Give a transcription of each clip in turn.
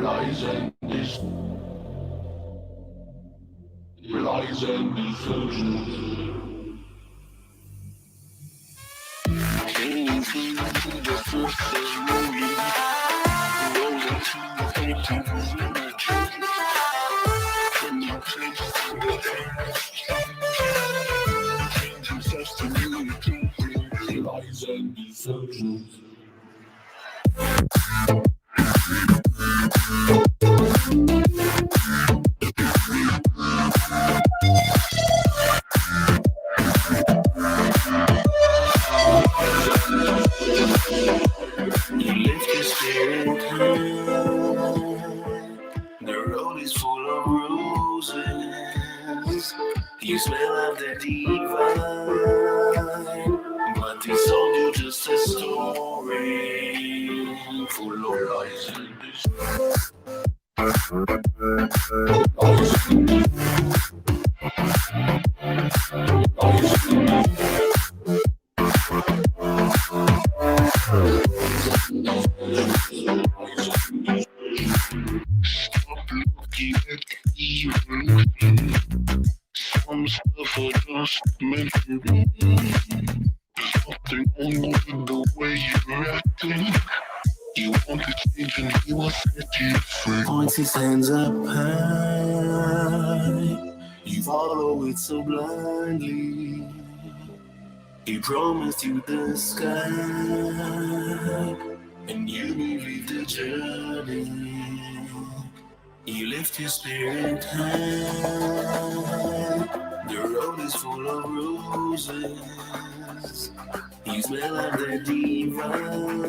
lies and this lies and deceptions. Lies and deceptions. You lift your spirit high. The road is full of roses. You smell of the divine, but they sold you just a story full of lies and looking at you. Some stuff are just meant to be. Nothing wrong with the way you're acting. You want to change and he will set you free. Points his hands up high. You follow it so blindly. He promised you the sky, and you believe the journey. You lift your spirit high. The road is full of roses. You smell of the divine,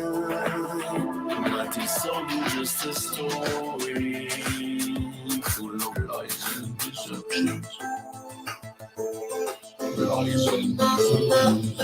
but he sold you just a story full of lies and deceptions. Lies and deceptions.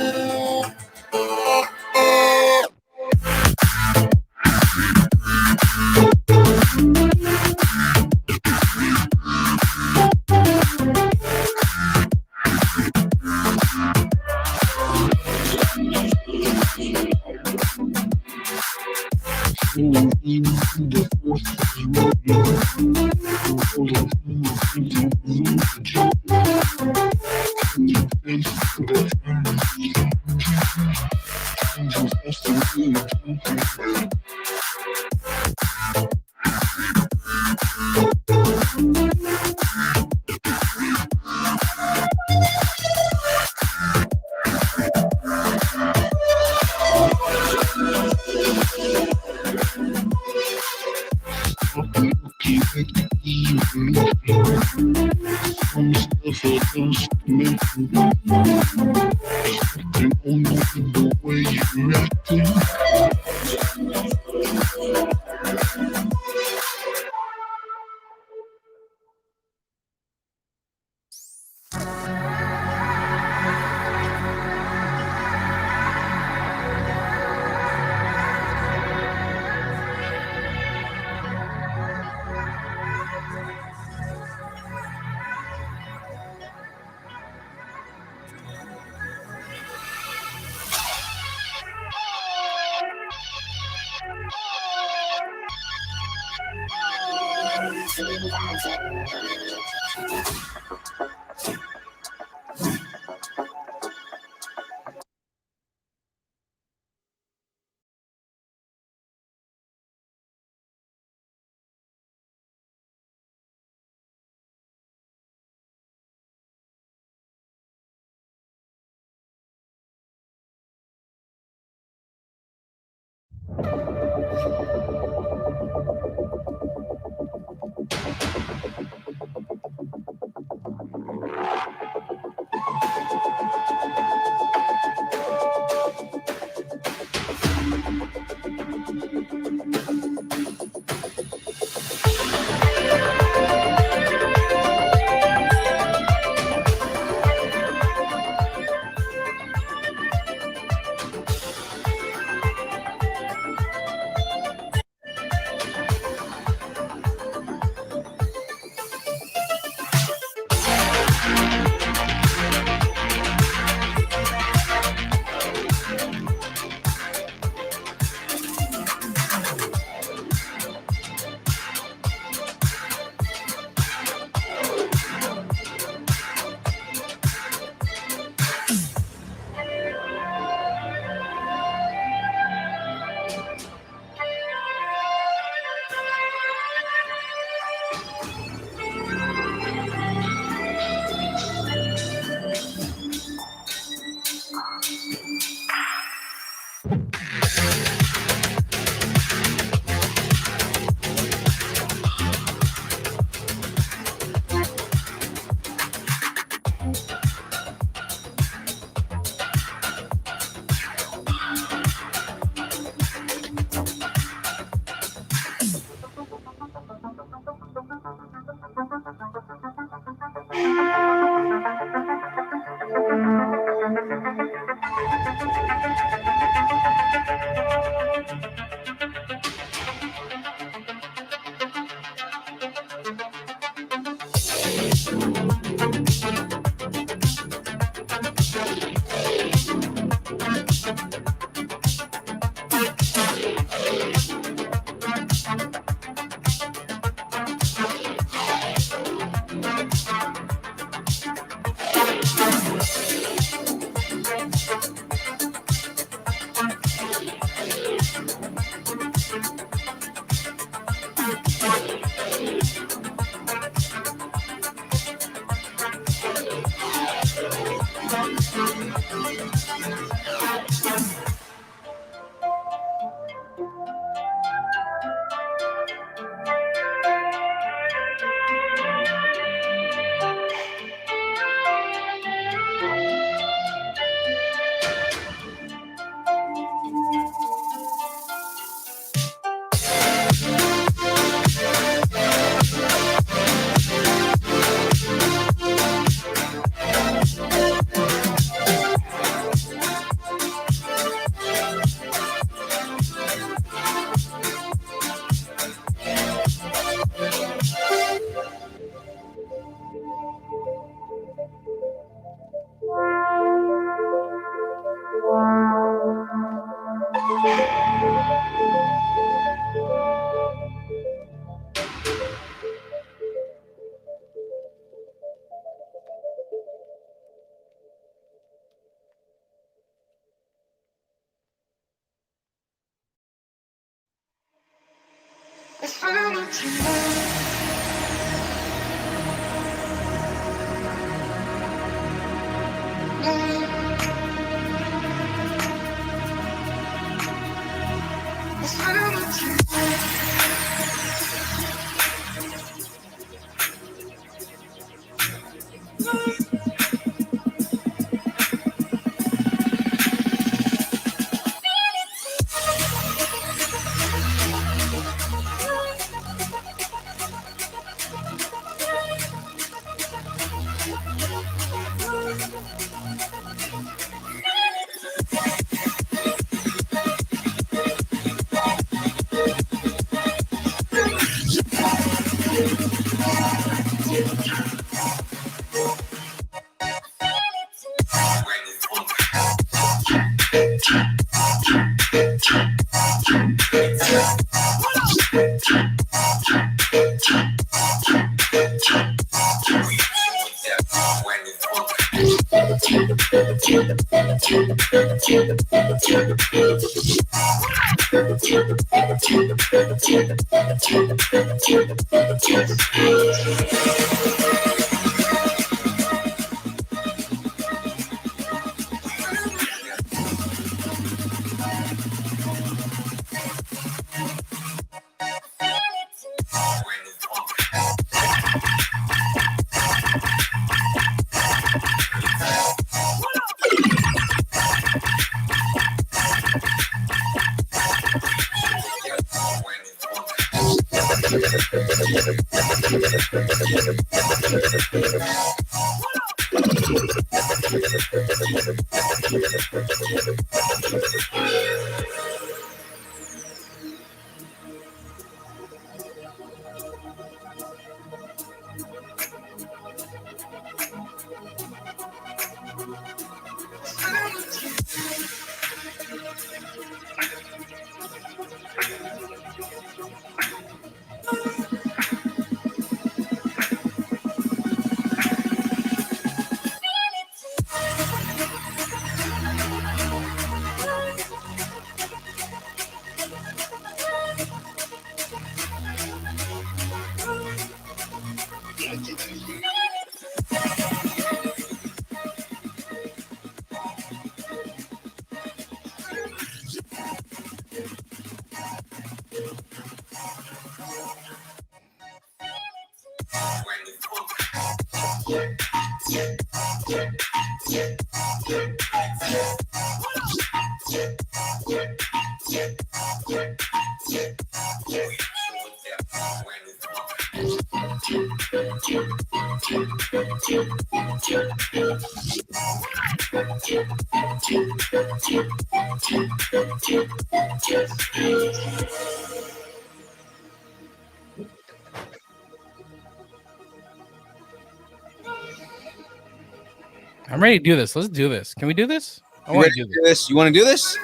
I'm ready to do this. Let's do this. Can we do this? I want to do this. You want to do this?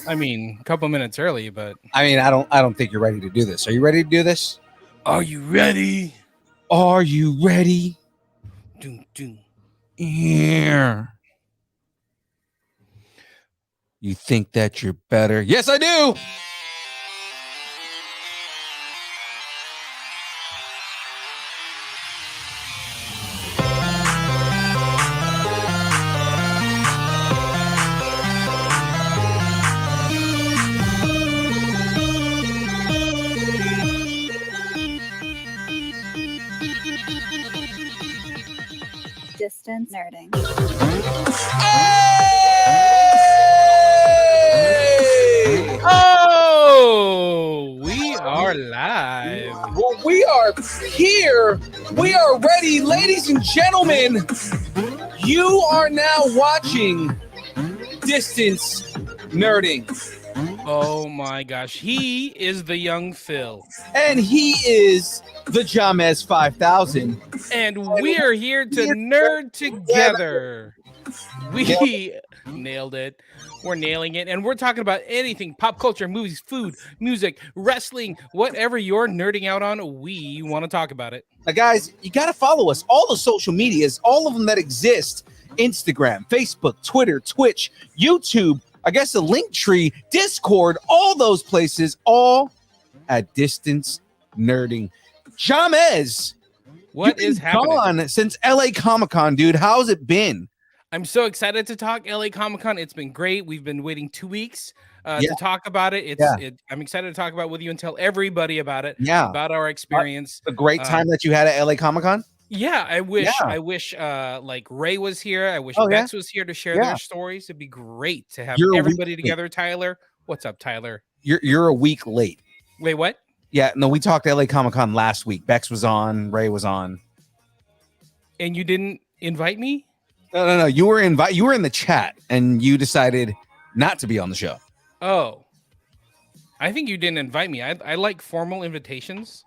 I mean, a couple minutes early, but I mean, I don't think you're ready to do this. Are you ready to do this? Are you ready? Are you ready? Doom, doom. Yeah. You think that you're better? Yes, I do. Distance nerding. Hey! Oh, we are live. Well, we are here. We are ready, ladies and gentlemen. You are now watching Distance Nerding. Oh my gosh, he is the young Phil. And he is the Jamez 5000. And we are here to nerd together. We nailed it. We're nailing it. And we're talking about anything pop culture, movies, food, music, wrestling, whatever you're nerding out on. We want to talk about it. Now, guys, you got to follow us. All the social medias, all of them that exist. Instagram, Facebook, Twitter, Twitch, YouTube, I guess the Linktree, Discord, all those places, all at Distance Nerding. Jamez, what is happening? Gone since LA Comic-Con, dude. How's it been? I'm so excited to talk LA Comic-Con. It's been great. We've been waiting 2 weeks to talk about it. I'm excited to talk about it with you and tell everybody about it. Yeah, about our experience. A great time that you had at LA Comic-Con. Yeah, I wish like Ray was here. I wish Bex was here to share their stories. It'd be great to have everybody together. Tyler, what's up, Tyler? You're a week late. Wait, what? Yeah, no, we talked LA Comic-Con last week. Bex was on, Ray was on. And you didn't invite me? No. You were in the chat and you decided not to be on the show. Oh. I think you didn't invite me. I like formal invitations.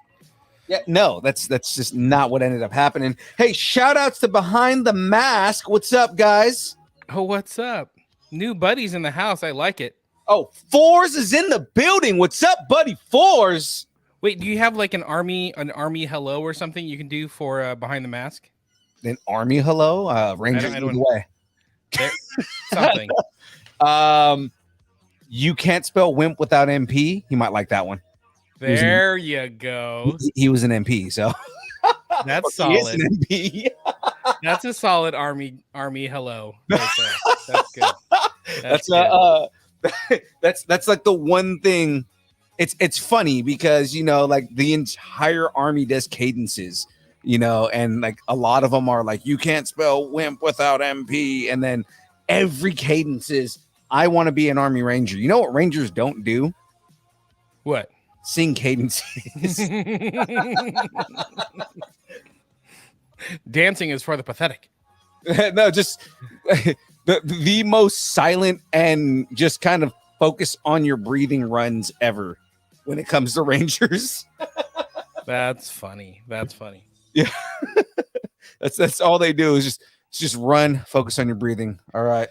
Yeah, no, that's just not what ended up happening. Hey, shout outs to Behind the Mask. What's up, guys? Oh, what's up? New buddies in the house. I like it. Oh, Fours is in the building. What's up, buddy? Fours. Wait, do you have like an army hello or something you can do for Behind the Mask? An army hello? Rangers either way. Something. You can't spell wimp without MP. You might like that one. There you go. He was an MP, so that's solid. He is an MP. That's a solid army hello. Right there. That's good. That's like the one thing. It's funny because like the entire army does cadences, and like a lot of them are like you can't spell wimp without MP, and then every cadence is I want to be an army ranger. You know what rangers don't do? What? Sing cadences. Dancing is for the pathetic. No, just the most silent and just kind of focus on your breathing runs ever when it comes to rangers. That's funny. Yeah. that's all they do is just run, focus on your breathing. All right.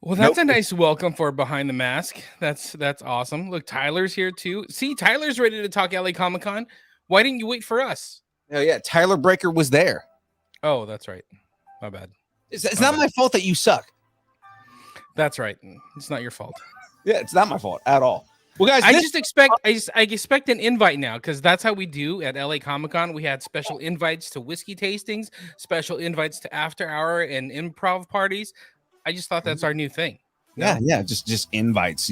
Well, that's a nice welcome for Behind the Mask. That's awesome. Look, Tyler's here too. See, Tyler's ready to talk LA Comic-Con. Why didn't you wait for us? Oh yeah, Tyler Breaker was there. Oh, that's right. My bad. It's not my fault that you suck. That's right. It's not your fault. Yeah, it's not my fault at all. Well, guys, I expect an invite now because that's how we do at LA Comic-Con. We had special invites to whiskey tastings, special invites to after hour and improv parties. I just thought that's our new thing. No? Yeah, just invites,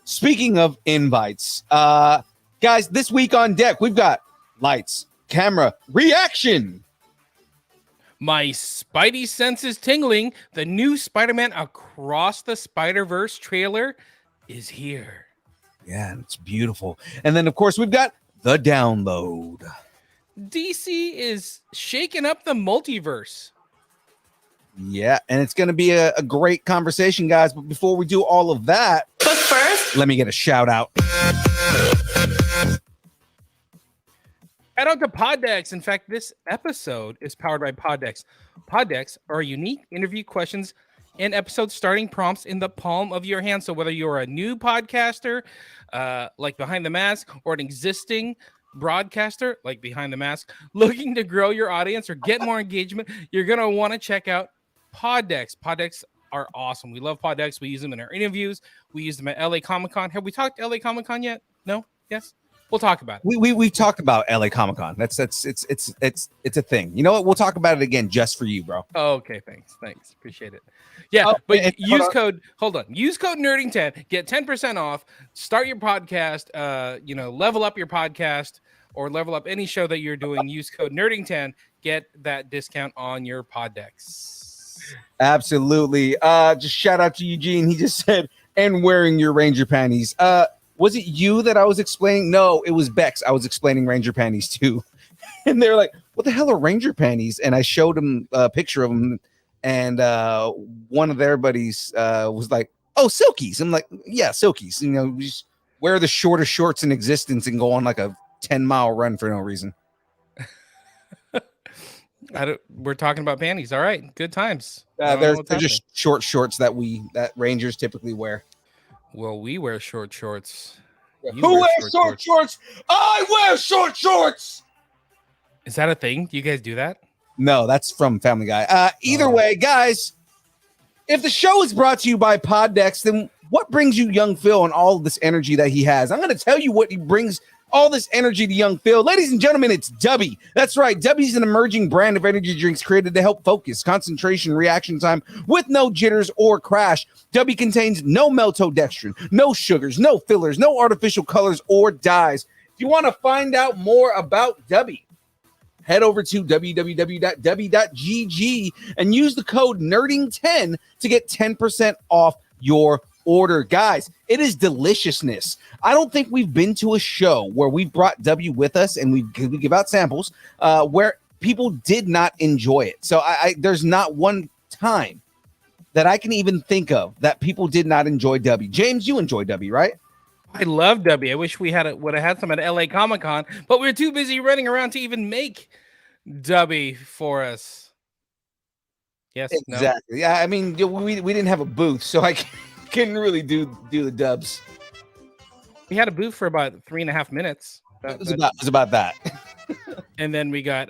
Speaking of invites, guys, this week on deck, we've got lights, camera, reaction. My Spidey sense is tingling. The new Spider-Man Across the Spider-Verse trailer is here. Yeah, it's beautiful. And then, of course, we've got the download. DC is shaking up the multiverse. Yeah, and it's going to be a great conversation, guys. But before we do all of that, But first, let me get a shout out. Head out to Poddex. In fact, this episode is powered by Poddex. Poddex are unique interview questions and episode starting prompts in the palm of your hand. So whether you're a new podcaster, like Behind the Mask, or an existing broadcaster, like Behind the Mask, looking to grow your audience or get more engagement, you're going to want to check out Poddex. Poddex are awesome. We love Poddex. We use them in our interviews. We use them at LA Comic-Con. Have we talked LA Comic-Con yet? No? Yes? We'll talk about it. We've talked about LA Comic-Con. It's a thing. You know what? We'll talk about it again just for you, bro. Oh, okay, thanks. Appreciate it. Yeah, but use code Nerding10, get 10% off, start your podcast, level up your podcast or level up any show that you're doing. Use code Nerding10, get that discount on your Poddex. Absolutely. Just shout out to Eugene. He just said, and wearing your Ranger panties. Was it you that I was explaining? No, it was Bex. I was explaining Ranger panties too. And they're like, what the hell are Ranger panties? And I showed them a picture of them. And one of their buddies was like, oh, Silkies. I'm like, yeah, Silkies. You know, we just wear the shortest shorts in existence and go on like a 10-mile run for no reason. We're talking about panties. All right. Good times. They're just short shorts that Rangers typically wear. Well, we wear short shorts. Who wears short shorts? I wear short shorts. Is that a thing? Do you guys do that? No, that's from Family Guy. Either way, guys, if the show is brought to you by Poddex, then what brings you young Phil and all of this energy that he has? I'm going to tell you what he brings all this energy to young Phil. Ladies and gentlemen, it's Dubby. That's right. Dubby's an emerging brand of energy drinks created to help focus, concentration, reaction time with no jitters or crash. Dubby contains no maltodextrin, no sugars, no fillers, no artificial colors or dyes. If you want to find out more about Dubby, head over to www.dubby.gg and use the code NERDING10 to get 10% off your order. Guys, it is deliciousness. I don't think we've been to a show where we've brought W with us and we give out samples where people did not enjoy it. So there's not one time that I can even think of that people did not enjoy W. James, you enjoy W, right? I love W. I wish we would have had some at LA Comic-Con, but we're too busy running around to even make W for us. Yes, exactly. No? Yeah, I mean, we didn't have a booth, so I couldn't really do the dubs. We had a booth for about 3.5 minutes. It was about that. And then we got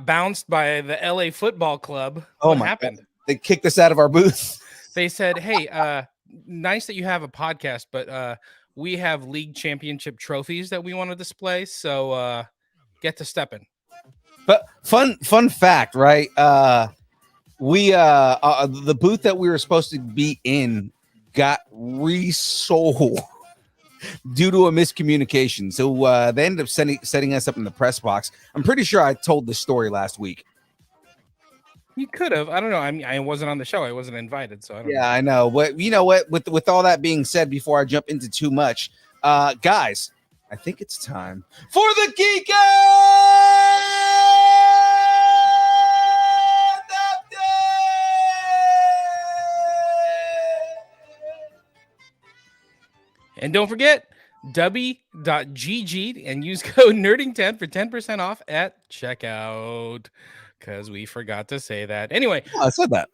bounced by the LA Football Club. What happened? God. They kicked us out of our booth. They said, "Hey, nice that you have a podcast, but we have league championship trophies that we want to display. So get to stepping." But fun fact, right? We the booth that we were supposed to be in got resold due to a miscommunication. So they ended up setting us up in the press box. I'm pretty sure I told this story last week. You could have. I don't know. I mean, I wasn't on the show. I wasn't invited. So I don't know. I know. But you know what? With all that being said, before I jump into too much, guys, I think it's time for the Geek And don't forget w.gg and use code nerding10 for 10% off at checkout, because we forgot to say that. Anyway, I said that.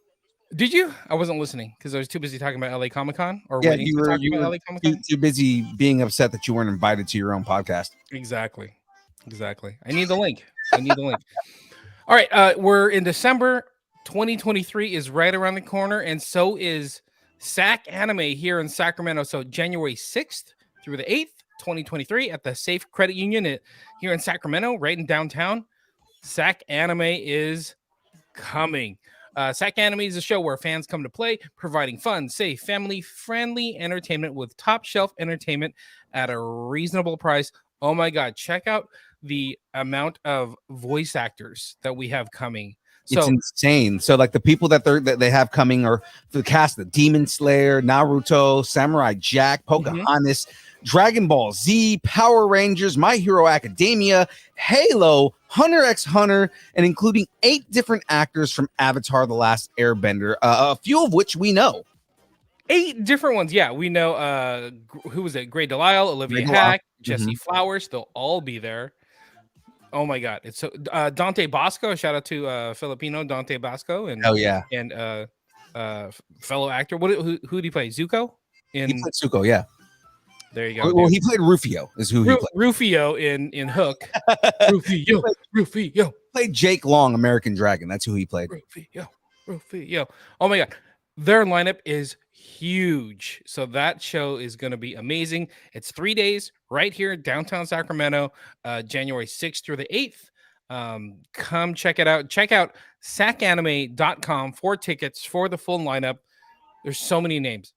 Did you? I wasn't listening because I was too busy talking about LA Comic-Con you were too busy being upset that you weren't invited to your own podcast. Exactly. I need the link. All right, we're in December. 2023 is right around the corner, and so is SAC Anime here in Sacramento. So January 6th through the 8th, 2023 at the Safe Credit Union here in Sacramento, right in downtown. SAC Anime is coming. SAC Anime is a show where fans come to play, providing fun, safe, family-friendly entertainment with top-shelf entertainment at a reasonable price. Oh my God, check out the amount of voice actors that we have coming. It's So insane. So like the people that they have coming are the cast of Demon Slayer, Naruto, Samurai Jack, Pocahontas, Dragon Ball Z, Power Rangers, My Hero Academia, Halo, Hunter x Hunter, and including 8 different actors from Avatar: The Last Airbender, a few of which we know. 8 different ones. Yeah, we know who was it? Gray Delisle, Olivia Gray Delisle. Hack, Jesse Flowers. They'll all be there. Oh my god. It's so Dante Bosco, shout out to Filipino Dante Bosco and Oh yeah, and fellow actor. Who did he play? Zuko? he played Zuko. Yeah, There you go. well, he played Rufio. Is who he played. Rufio in Hook. Rufio. Played Jake Long, American Dragon. That's who he played. Rufio. Oh my god. Their lineup is huge. So that show is going to be amazing. It's 3 days right here in downtown Sacramento, January 6th through the 8th. Come check it out. Check out sacanime.com for tickets for the full lineup. There's so many names.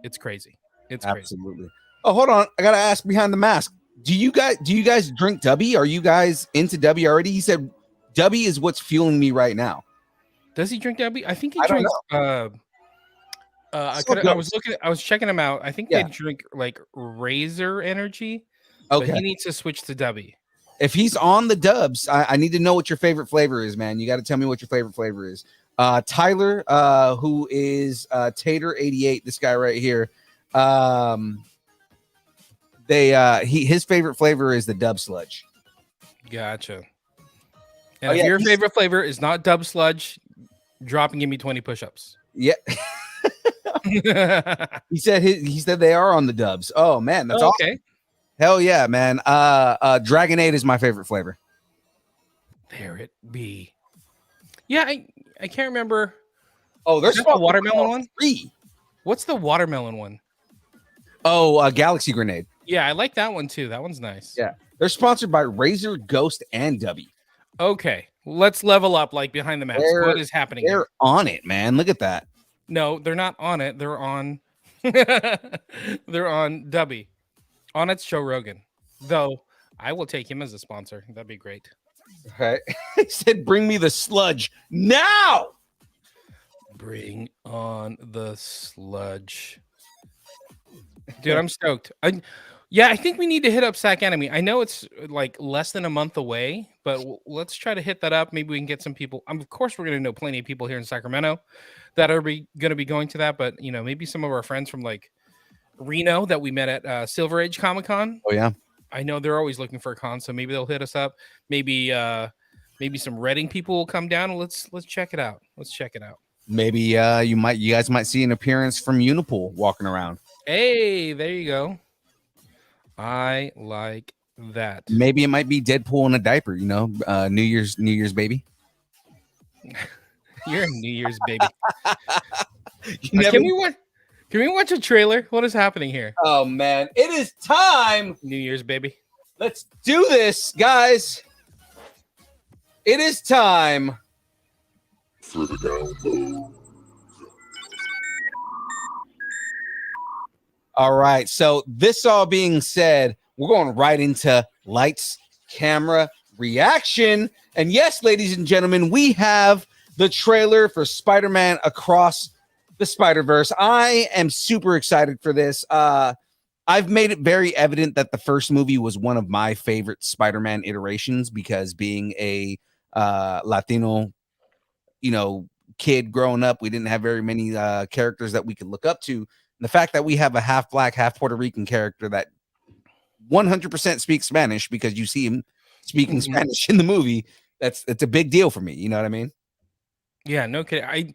It's crazy. It's crazy. Absolutely. Oh, hold on. I gotta ask behind the mask. Do you guys drink Dubby? Are you guys into Dubby already? He said Dubby is what's fueling me right now. Does he drink Dubby? I think he I don't drinks. know. I was checking him out. I think Yeah. they drink like Razor Energy. Okay. But he needs to switch to Dubby. If he's on the dubs, I need to know what your favorite flavor is, man. You got to tell me what your favorite flavor is. Tyler, who is Tater88, this guy right here. His favorite flavor is the Dub Sludge. Gotcha. And if your favorite flavor is not Dub Sludge, drop and give me 20 push-ups. Yeah. he said they are on the dubs. Oh man, that's awesome. Okay. Hell yeah, man. Dragonade is my favorite flavor. There it be. Yeah, I can't remember. Oh, there's Is that the watermelon one? 3. What's the watermelon one? Oh, Galaxy Grenade. Yeah, I like that one too. That one's nice. Yeah. They're sponsored by Razor, Ghost, and Dubby. Okay, let's level up like behind the mask. What is happening? They're on it, man. Look at that. No, they're not on it. They're on they're on Dubby. On its Joe Rogan. Though I will take him as a sponsor. That'd be great. Okay. He said, bring me the sludge now. Bring on the sludge. Dude, I'm stoked. I think we need to hit up Sac Anime. I know it's like less than a month away, but let's try to hit that up. Maybe we can get some people. Of course, we're going to know plenty of people here in Sacramento that are going to be going to that. But, maybe some of our friends from like Reno that we met at Silver Age Comic Con. Oh, yeah. I know they're always looking for a con, so maybe they'll hit us up. Maybe some Reading people will come down and let's check it out. Let's check it out. Maybe you guys might see an appearance from Unipool walking around. Hey, there you go. I like that. Maybe it might be Deadpool in a diaper, New Year's baby. You're a New Year's baby. Can we watch a trailer? What is happening here? Oh man, it is time. New Year's baby. Let's do this, guys. It is time For the download. All right. So this all being said, we're going right into lights, camera, reaction. And yes, ladies and gentlemen, we have the trailer for Spider-Man Across the Spider-Verse. I am super excited for this. I've made it very evident that the first movie was one of my favorite Spider-Man iterations because being a Latino, kid growing up, we didn't have very many characters that we could look up to. The fact that we have a half black, half Puerto Rican character that 100% speaks Spanish because you see him speaking Spanish in the movie, it's a big deal for me. You know what I mean? Yeah, no kidding.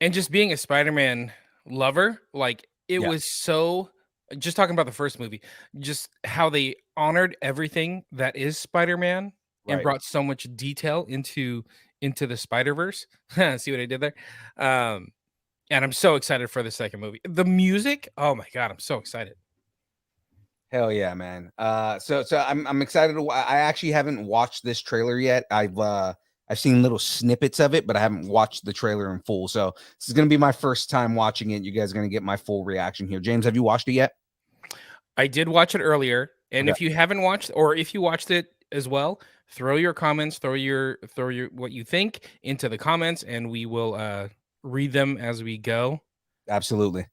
And just being a Spider-Man lover, like it was so. Just talking about the first movie, just how they honored everything that is Spider-Man and brought so much detail into the Spider-Verse. See what I did there? And I'm so excited for the second movie. The music, oh my god, I'm so excited. Hell yeah, man. So I'm excited. I actually haven't watched this trailer yet. I've seen little snippets of it, but I haven't watched the trailer in full. So this is gonna be my first time watching it. You guys are gonna get my full reaction here. James, have you watched it yet? I did watch it earlier. And if you haven't watched, or if you watched it as well, throw your comments, throw your what you think into the comments, and we will read them as we go. Absolutely.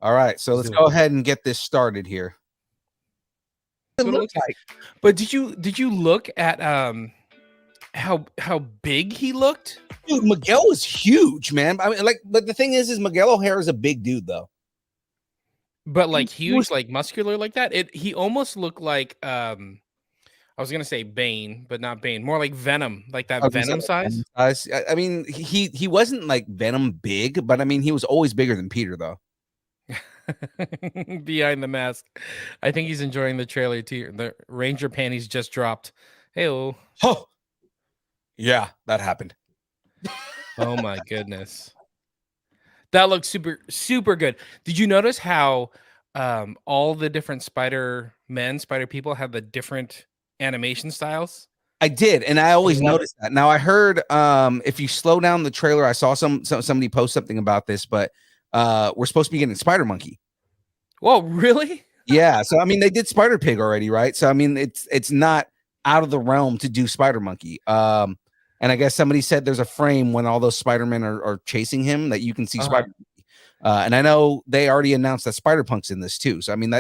All right, so let's do go ahead and get this started here. That's what it looks like. But did you look at how big he looked? Dude, Miguel is huge, man. I mean, like, but the thing is Miguel O'Hara is a big dude, though. But like huge, like muscular, like that. He almost looked like I was gonna say Bane, but not Bane. More like Venom, like that Venom size. I mean, he wasn't like Venom big, but I mean, he was always bigger than Peter, though. Behind the mask, I think he's enjoying the trailer too. The Ranger panties just dropped. Hey-oh. Oh, yeah, that happened. Oh my goodness. That looks super good. Did you notice how all the different spider people have the different animation styles? I did, and I always noticed that. Now I heard if you slow down the trailer, I saw somebody post something about this, but we're supposed to be getting Spider Monkey. Whoa, really? Yeah, so I mean they did Spider Pig already, right? So I mean it's not out of the realm to do Spider Monkey. And I guess somebody said there's a frame when all those Spider-Men are chasing him that you can see Spider. And I know they already announced that Spider-Punk's in this too. So I mean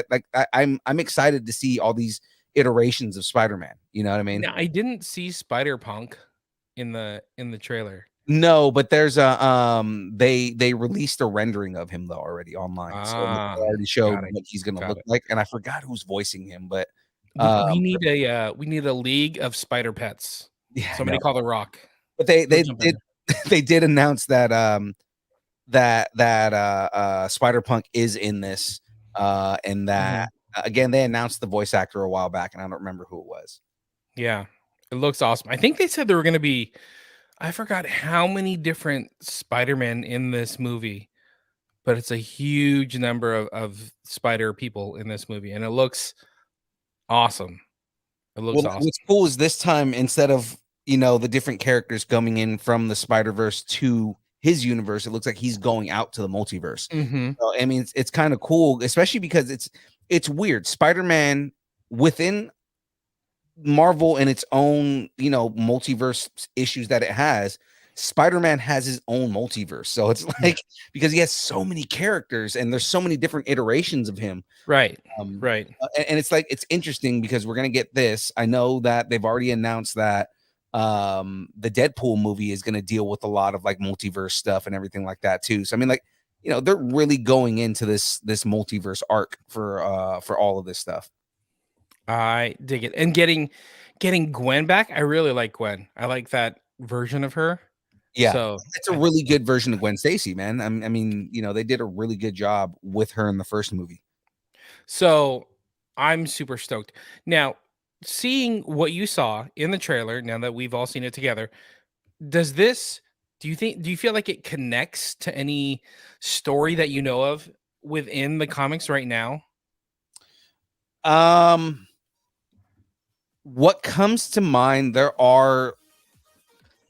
I'm excited to see all these iterations of Spider-Man. You know what I mean? Now, I didn't see Spider-Punk in the trailer. No, but there's a they released a rendering of him though already online. So they already showed what he's gonna look like. And I forgot who's voicing him, but we need a league of Spider Pets. Yeah, somebody call The Rock. But they did announce that Spider-Punk is in this, and that again they announced the voice actor a while back, and I don't remember who it was. Yeah, it looks awesome. I think they said there were going to be, I forgot how many different Spider-Man in this movie, but it's a huge number of Spider people in this movie, and it looks awesome. It looks awesome. What's cool is this time, instead of the different characters coming in from the Spider-Verse to his universe, it looks like he's going out to the multiverse. So, I mean, it's kind of cool, especially because it's weird. Spider-Man within Marvel and its own multiverse issues that it has. Spider-Man has his own multiverse, so it's like because he has so many characters and there's so many different iterations of him. Right. And it's like it's interesting because we're gonna get this. I know that they've already announced that the Deadpool movie is gonna deal with a lot of like multiverse stuff and everything like that too. So I mean, like they're really going into this multiverse arc for all of this stuff. I dig it, and getting Gwen back. I really like Gwen. I like that version of her. Yeah, so it's a really good version of Gwen Stacy, man. I mean, they did a really good job with her in the first movie. So I'm super stoked. Now, seeing what you saw in the trailer, now that we've all seen it together, do you feel like it connects to any story that you know of within the comics right now? What comes to mind, there are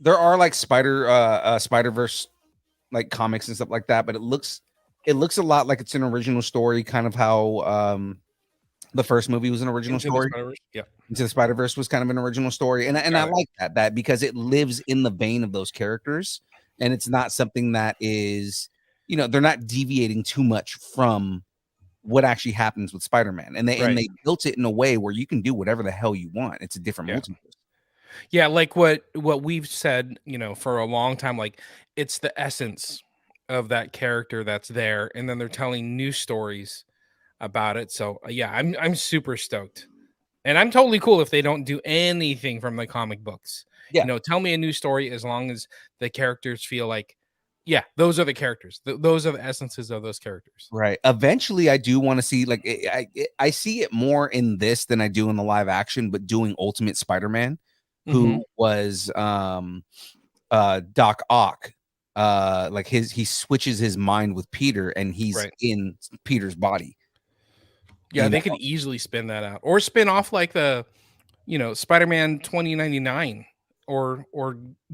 like Spider-Verse like comics and stuff like that, but it looks a lot like it's an original story, kind of how the first movie was an original story. Into the Spider-Verse was kind of an original story, and I like that because it lives in the vein of those characters, and it's not something that is they're not deviating too much from what actually happens with Spider-Man, and they built it in a way where you can do whatever the hell you want. It's a different multiverse. Yeah, like what we've said, for a long time, like it's the essence of that character that's there, and then they're telling new stories about it. So yeah, I'm super stoked, and I'm totally cool if they don't do anything from the comic books. Yeah, tell me a new story as long as the characters feel like, yeah, those are the characters. Those are the essences of those characters. Right. Eventually, I do want to see like I see it more in this than I do in the live action, but doing Ultimate Spider-Man. Who was Doc Ock, like he switches his mind with Peter and he's in Peter's body. Yeah, they could easily spin that out or spin off like the Spider-Man 2099 or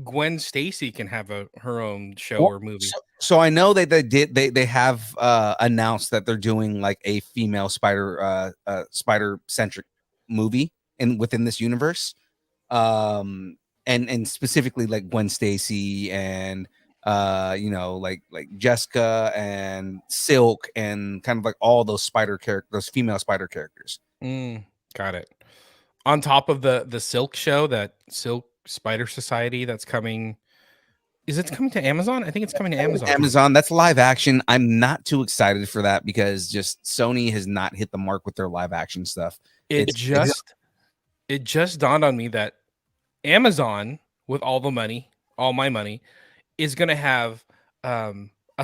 Gwen Stacy can have her own show or movie. So I know that they have announced that they're doing like a female spider centric movie within this universe. And specifically like Gwen Stacy and like Jessica and Silk and kind of like all those those female spider characters. Got it. On top of the Silk show, that Silk Spider Society that's coming. Is it coming to Amazon? I think it's coming to Amazon. Amazon, that's live action. I'm not too excited for that because just Sony has not hit the mark with their live action stuff. It just dawned on me that Amazon, with all my money, is going to have a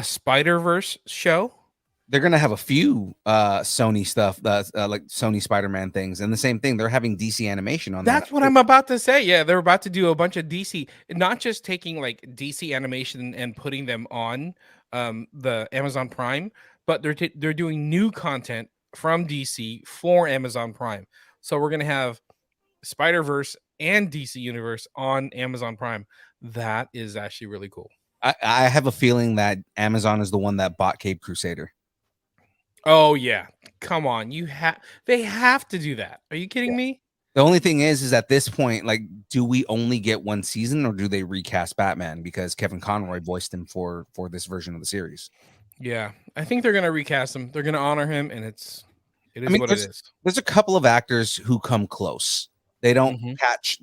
Spider-Verse show. They're going to have a few Sony stuff, like Sony Spider-Man things. And the same thing, they're having DC animation on that. That's what I'm about to say. Yeah, they're about to do a bunch of DC, not just taking like DC animation and putting them on the Amazon Prime, but they're doing new content from DC for Amazon Prime. So we're going to have Spider-Verse and DC Universe on Amazon Prime. That is actually really cool. I have a feeling that Amazon is the one that bought Cape Crusader. Oh yeah, come on! They have to do that. Are you kidding me? The only thing is at this point, like, do we only get one season or do they recast Batman because Kevin Conroy voiced him for this version of the series? Yeah, I think they're gonna recast him. They're gonna honor him, and it is what it is. There's a couple of actors who come close. They don't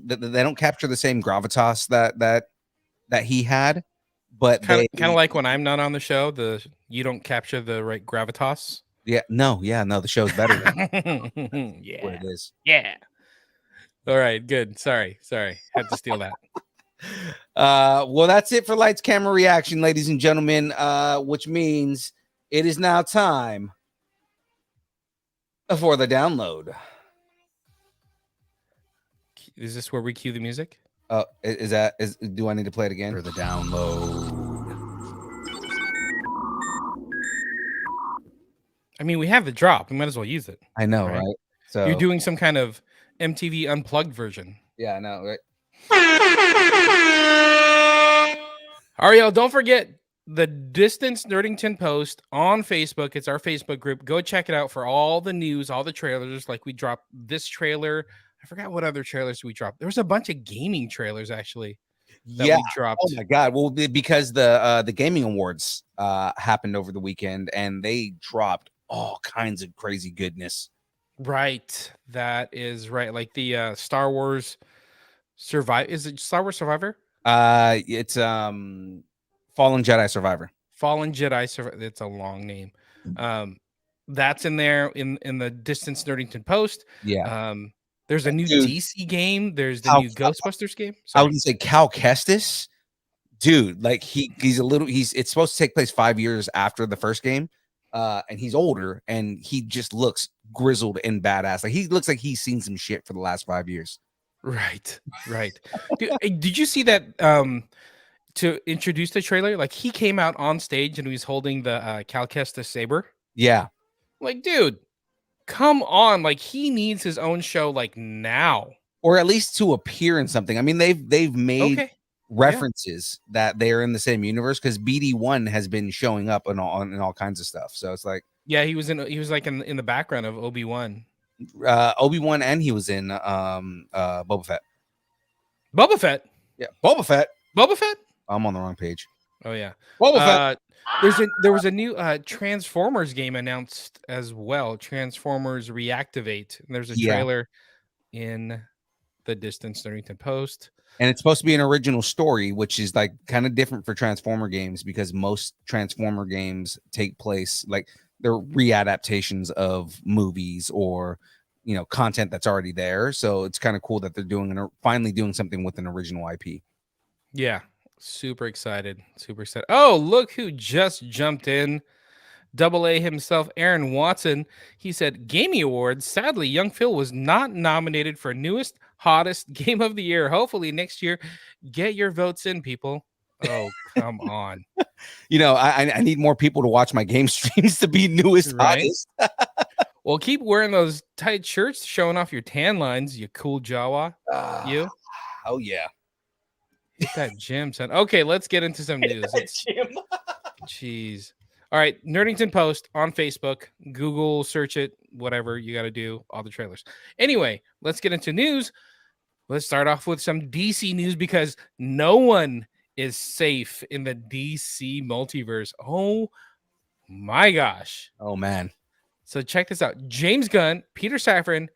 they don't capture the same gravitas that he had, but kind of like when I'm not on the show, you don't capture the right gravitas. No, the show's better. Yeah, what it is. Yeah. All right, good. Sorry, had to steal that. Well, that's it for Lights Camera Reaction, ladies and gentlemen. Which means it is now time for the download. Is this where we cue the music? Do I need to play it again? For the download. I mean, we have the drop. We might as well use it. I know, right? So you're doing some kind of MTV Unplugged version. Yeah, I know, right? Ariel, don't forget the Distance Nerdington Post on Facebook. It's our Facebook group. Go check it out for all the news, all the trailers. Like we dropped this trailer. I forgot what other trailers we dropped. There was a bunch of gaming trailers actually. We dropped. Oh my god! Well, because the gaming awards happened over the weekend, and they dropped all kinds of crazy goodness. Right, that is right. Like the Star Wars Survivor. Is it Star Wars Survivor? It's Fallen Jedi Survivor. Fallen Jedi Survivor. It's a long name. That's in there in the Distance Nerdington Post. Yeah. There's a new DC game. There's the new Ghostbusters game. I was gonna say Cal Kestis, dude. Like it's supposed to take place 5 years after the first game, and he's older and he just looks grizzled and badass. Like he looks like he's seen some shit for the last 5 years. Right. Did you see that? To introduce the trailer, like he came out on stage and he was holding the Cal Kestis saber. Yeah. Like, dude. Come on, like he needs his own show like now, or at least to appear in something. I mean, they've made references that they're in the same universe because BD1 has been showing up in all kinds of stuff. So it's like, yeah, he was like in the background of Obi-Wan, and he was in Boba Fett. Yeah, Boba Fett. I'm on the wrong page. Oh yeah, Boba Fett. There was a new Transformers game announced as well. Transformers Reactivate. And there's a trailer in the Distance Nerdington Post. And it's supposed to be an original story, which is like kind of different for Transformer games because most Transformer games take place like they're readaptations of movies or content that's already there. So it's kind of cool that they're finally doing something with an original IP. Yeah. Super excited. Oh, look who just jumped in. AA himself, Aaron Watson. He said, Gaming Awards. Sadly, Young Phil was not nominated for newest, hottest game of the year. Hopefully next year, get your votes in, people. Oh, come on. I need more people to watch my game streams to be newest, hottest. Well, keep wearing those tight shirts, showing off your tan lines, you cool Jawa. You? Oh, yeah. Hit that gym, son. Okay, let's get into some news. Jeez. All right, Nerdington Post on Facebook. Google search it. whatever you got to do, all the trailers. Anyway, let's get into news. Let's start off with some DC news because no one is safe in the DC multiverse. Oh my gosh. Oh man. So check this out. James Gunn, Peter Safran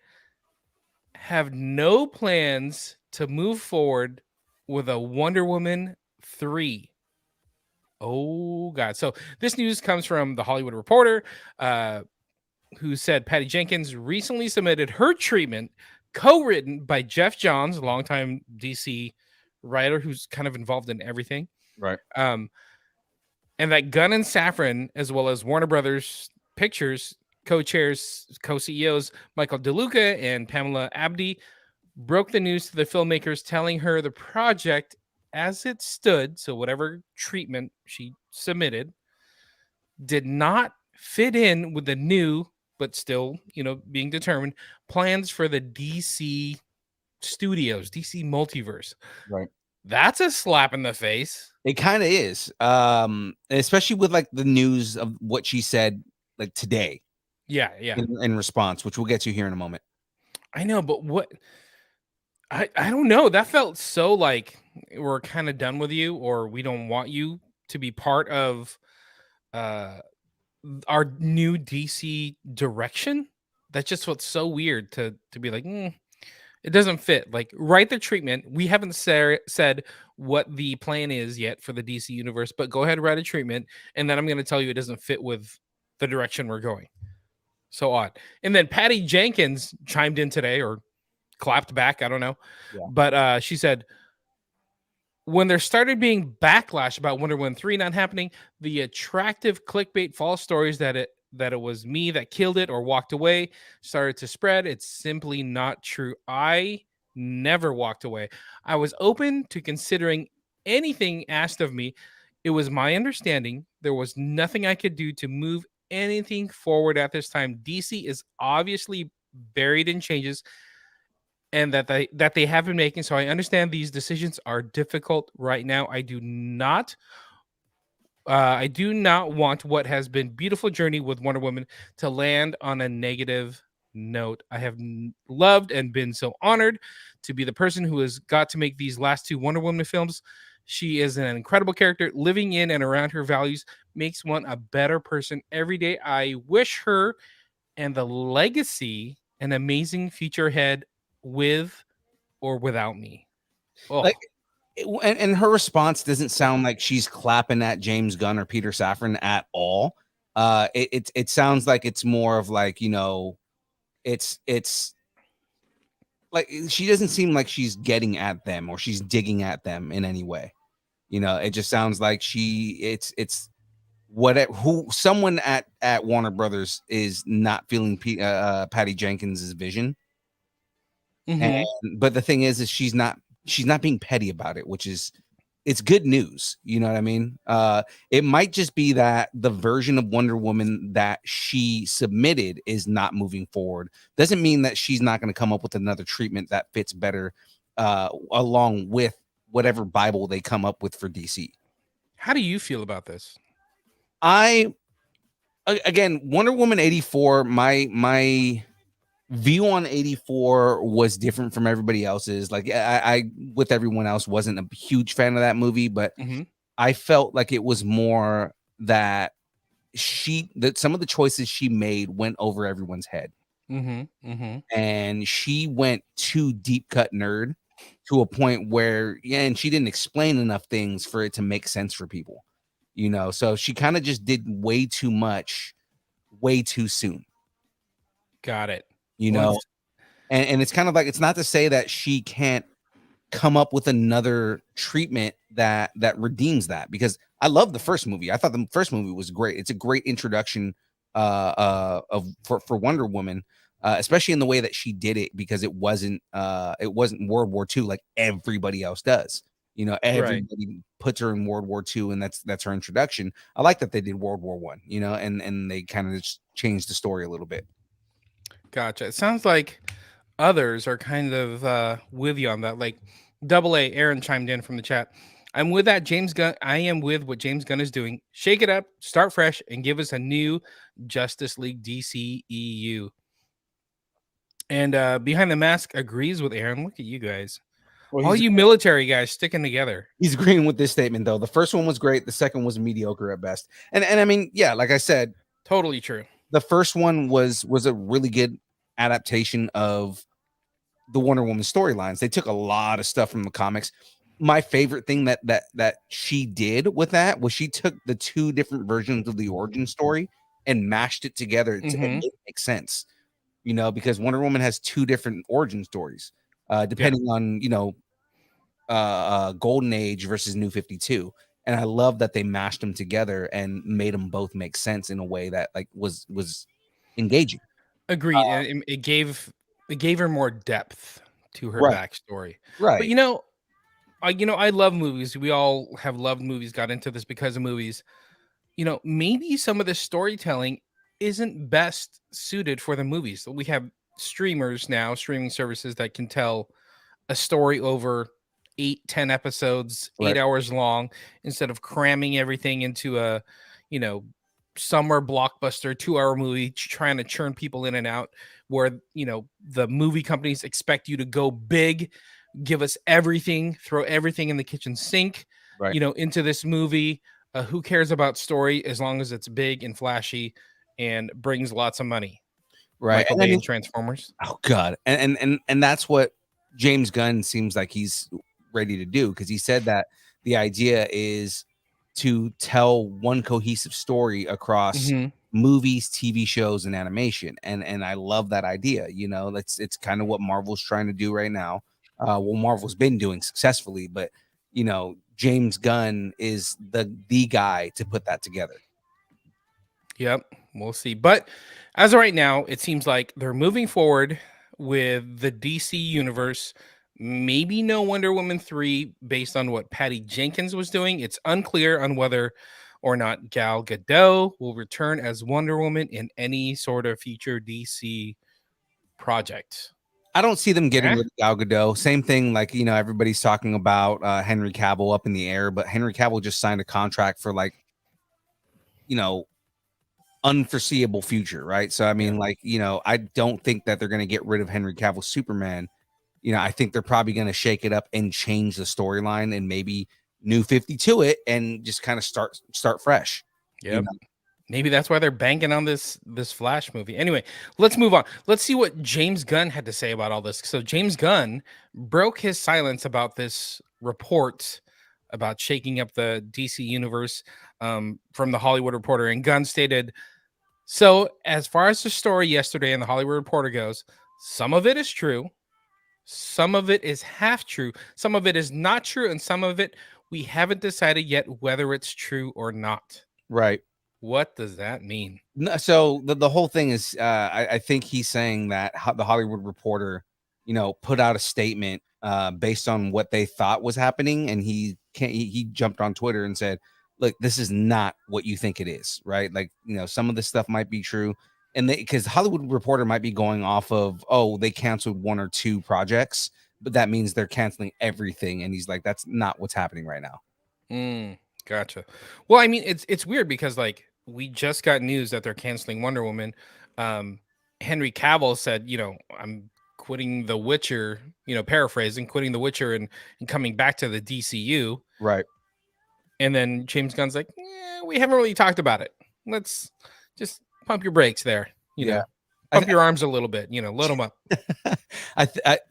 have no plans to move forward with a Wonder Woman 3. Oh God. So this news comes from the Hollywood Reporter, who said Patty Jenkins recently submitted her treatment, co-written by Jeff Johns, a longtime DC writer who's kind of involved in everything. Right. And that Gunn and Safran, as well as Warner Brothers Pictures co-chairs, co-CEOs Michael DeLuca and Pamela Abdi, broke the news to the filmmakers, telling her the project as it stood, so whatever treatment she submitted, did not fit in with the new, but still, being determined, plans for the DC studios, DC multiverse. Right. That's a slap in the face. It kind of is. Especially with like the news of what she said like today. Yeah. In response, which we'll get to here in a moment. I know, but what I don't know. That felt so like we're kind of done with you, or we don't want you to be part of our new DC direction. That just felt so weird to be like, it doesn't fit. Like, write the treatment. We haven't said what the plan is yet for the DC universe, but go ahead and write a treatment, and then I'm going to tell you it doesn't fit with the direction we're going. So odd. And then Patty Jenkins chimed in today, or clapped back, I don't know. Yeah. But she said, when there started being backlash about Wonder Woman 3 not happening, the attractive clickbait false stories that it was me that killed it or walked away started to spread. It's simply not true. I never walked away. I was open to considering anything asked of me. It was my understanding there was nothing I could do to move anything forward at this time. DC is obviously buried in changes and that they have been making. So I understand these decisions are difficult right now. I do not want what has been beautiful journey with Wonder Woman to land on a negative note. I have loved and been so honored to be the person who has got to make these last two Wonder Woman films. She is an incredible character. Living in and around her values makes one a better person every day. I wish her and the legacy an amazing future ahead, with or without me. And her response doesn't sound like she's clapping at James Gunn or Peter Safran at all. It sounds like it's more of like, it's like she doesn't seem like she's getting at them or she's digging at them in any way. It just sounds like someone at Warner Brothers is not feeling Patty Jenkins' vision. Mm-hmm. But the thing is she's not being petty about it, which is, it's good news. You know what I mean? It might just be that the version of Wonder Woman that she submitted is not moving forward. Doesn't mean that she's not going to come up with another treatment that fits better along with whatever Bible they come up with for DC. How do you feel about this? Again, Wonder Woman 84, my view on 84 was different from everybody else's. Like I with everyone else wasn't a huge fan of that movie, but I felt like it was more that some of the choices she made went over everyone's head. And she went too deep cut nerd to a point where, and she didn't explain enough things for it to make sense for people, so she kind of just did way too much way too soon. Got it. And it's kind of like, it's not to say that she can't come up with another treatment that redeems that, because I love the first movie. I thought the first movie was great. It's a great introduction for Wonder Woman, especially in the way that she did it, because it wasn't World War II like everybody else does. Everybody puts her in World War II, and that's her introduction. I like that they did World War I, and they kind of just changed the story a little bit. Gotcha. It sounds like others are kind of with you on that. Like AA Aaron chimed in from the chat. I'm with that James Gunn. I am with what James Gunn is doing. Shake it up, start fresh, and give us a new Justice League DCEU. And Behind the Mask agrees with Aaron. Look at you guys. Well, All you military guys sticking together. he's agreeing with this statement though. The first one was great. The second was mediocre at best. And I mean, yeah, like I said, Totally true. the first one was a really good adaptation of the Wonder Woman storylines. They took a lot of stuff from the comics. My favorite thing that she did with that was she took the two different versions of the origin story and mashed it together to make it make sense. You know, because Wonder Woman has two different origin stories, depending on, you know, Golden Age versus New 52. And I love that they mashed them together and made them both make sense in a way that like was engaging. Agreed. And it gave her more depth to her Right. backstory. Right. But I love movies. We all have loved movies, got into this because of movies. You know, maybe some of the storytelling isn't best suited for the movies. We have streamers now, streaming services that can tell a story over 8-10 episodes, Right. 8 hours long, instead of cramming everything into a, summer blockbuster 2-hour movie, trying to churn people in and out, where, the movie companies expect you to go big, give us everything, throw everything in the kitchen sink, Right. into this movie. Who cares about story as long as it's big and flashy and brings lots of money? Right. Michael And I Bay mean, in Transformers. oh God. And that's what James Gunn seems like he's ready to do, because he said that the idea is to tell one cohesive story across movies, TV shows, and animation. And I love that idea. You know, it's kind of what Marvel's trying to do right now. Well, Marvel's been doing successfully, but James Gunn is the guy to put that together. Yep, we'll see. But as of right now, it seems like they're moving forward with the DC universe. Maybe no Wonder Woman 3 based on what Patty Jenkins was doing. It's unclear on whether or not Gal Gadot will return as Wonder Woman in any sort of future DC project. I don't see them getting rid of Gal Gadot. Same thing, like, everybody's talking about Henry Cavill up in the air, but Henry Cavill just signed a contract for unforeseeable future, right? So I mean, I don't think that they're going to get rid of Henry Cavill Superman. I think they're probably going to shake it up and change the storyline and maybe New 52 it and just kind of start fresh. Yep. Maybe that's why they're banking on this Flash movie. Anyway, let's move on. Let's see what James Gunn had to say about all this. So James Gunn broke his silence about this report about shaking up the DC universe from the Hollywood Reporter. And Gunn stated, so as far as the story yesterday in the Hollywood Reporter goes, some of it is true. Some of it is half true. Some of it is not true. And some of it, we haven't decided yet whether it's true or not. Right. What does that mean? No, so the whole thing is, I think he's saying that the Hollywood Reporter, put out a statement based on what they thought was happening, and he jumped on Twitter and said, "Look, this is not what you think it is, right? Like, some of this stuff might be true, and because Hollywood Reporter might be going off of, oh, they canceled 1 or 2 projects, but that means they're canceling everything." And he's like, "That's not what's happening right now." Gotcha. Well, I mean, it's weird because we just got news that they're canceling Wonder Woman. Henry Cavill said, I'm quitting The Witcher, paraphrasing, quitting The Witcher and coming back to the DCU. Right. And then James Gunn's like, we haven't really talked about it. Let's just pump your brakes there. Pump your arms a little bit, load them up.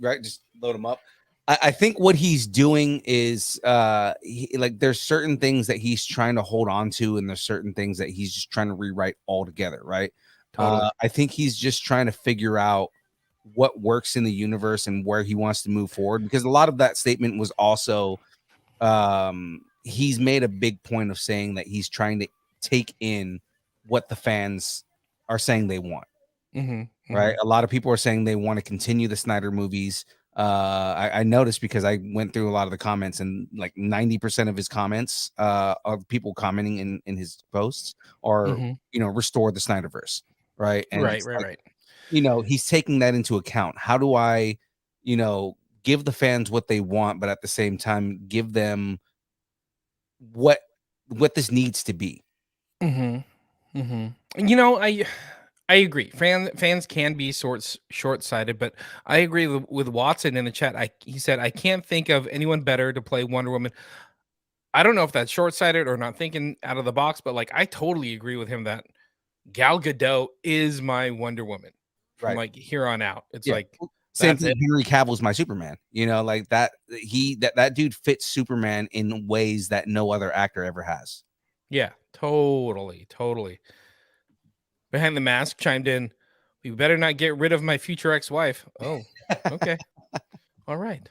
Right. Just load them up. I think what he's doing is there's certain things that he's trying to hold on to, and there's certain things that he's just trying to rewrite altogether, right? Totally. I think he's just trying to figure out what works in the universe and where he wants to move forward, because a lot of that statement was also he's made a big point of saying that he's trying to take in what the fans are saying they want. Right? A lot of people are saying they want to continue the Snyder movies. I noticed because I went through a lot of the comments, and like 90% of his comments of people commenting in his posts are restore the Snyderverse, right? And right. He's taking that into account. How do I give the fans what they want, but at the same time give them what this needs to be? I I agree. Fans can be short-sighted, but I agree with Watson in the chat. He said, I can't think of anyone better to play Wonder Woman. I don't know if that's short-sighted or not thinking out of the box, but like I totally agree with him that Gal Gadot is my Wonder Woman from Right. like here on out. It's Yeah. like Same that's thing. it. Henry Cavill's my Superman. You know, like that. That dude fits Superman in ways that no other actor ever has. Yeah, totally. Behind the Mask chimed in, we better not get rid of my future ex-wife. Oh, okay. All right.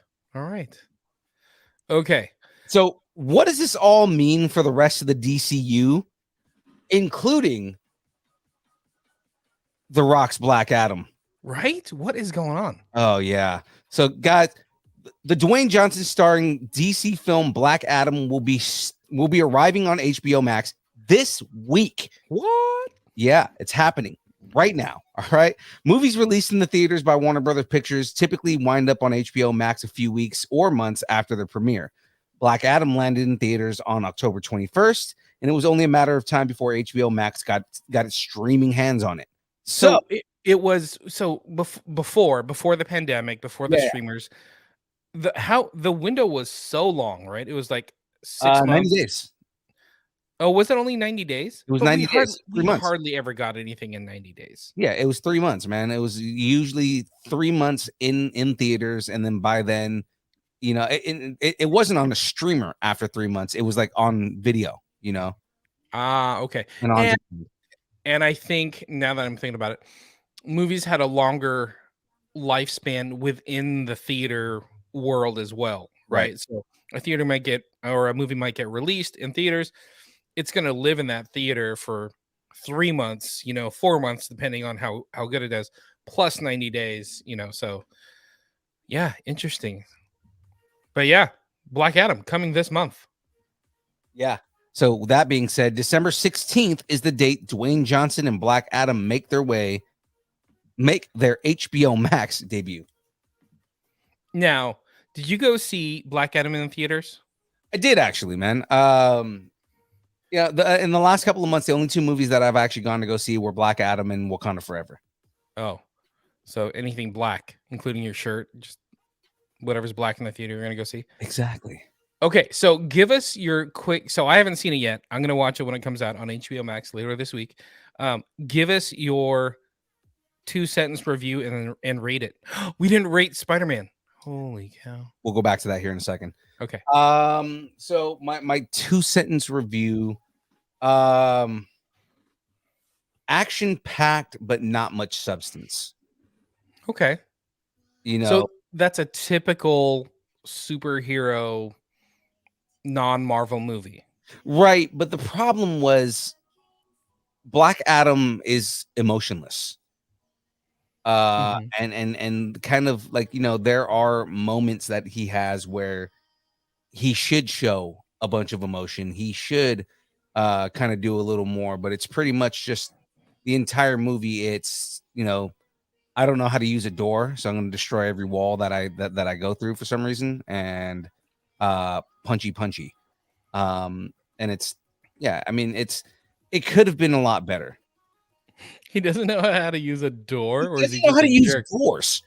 Okay. So, what does this all mean for the rest of the DCU, including The Rock's Black Adam? Right? What is going on? Oh yeah. So, guys, the Dwayne Johnson starring DC film Black Adam will be arriving on HBO Max this week. What? Yeah, it's happening right now. All right. Movies released in the theaters by Warner Brothers Pictures typically wind up on HBO Max a few weeks or months after their premiere. Black Adam landed in theaters on October 21st, and it was only a matter of time before HBO Max got its streaming hands on it. So it was before the pandemic, before the streamers, the window was so long, right? It was like 6 months. 90 days. Oh, was it only 90 days? It was But 90 days. 3 we months. hardly ever got anything in 90 days. Yeah, it was 3 months, man. It was usually 3 months in theaters, and then by then, you know, it wasn't on a streamer after 3 months. It was like on video, you know. Okay. And And I think now that I'm thinking about it, movies had a longer lifespan within the theater world as well, right? So a movie might get released in theaters. It's going to live in that theater for 3 months, 4 months, depending on how good it does, plus 90 days, so yeah, interesting. But yeah, Black Adam coming this month. Yeah. So that being said, December 16th is the date Dwayne Johnson and Black Adam make their HBO Max debut. Now, did you go see Black Adam in the theaters? I did actually, man. Yeah, in the last couple of months, the only 2 movies that I've actually gone to go see were Black Adam and Wakanda Forever. Oh, so anything black, including your shirt, just whatever's black in the theater, you're going to go see? Exactly. Okay, so give us your quick. So I haven't seen it yet. I'm going to watch it when it comes out on HBO Max later this week. Give us your 2-sentence review and rate it. We didn't rate Spider-Man. Holy cow. We'll go back to that here in a second. Okay. So my 2-sentence review, action-packed, but not much substance. Okay. So that's a typical superhero non-Marvel movie. Right, but the problem was Black Adam is emotionless. And kind of like, there are moments that he has where he should show a bunch of emotion. He should kind of do a little more, but it's pretty much just the entire movie. It's, I don't know how to use a door, so I'm going to destroy every wall that I go through for some reason, and punchy. And it's, yeah, I mean, it could have been a lot better. He doesn't know how to use a door, or is he know how to use doors?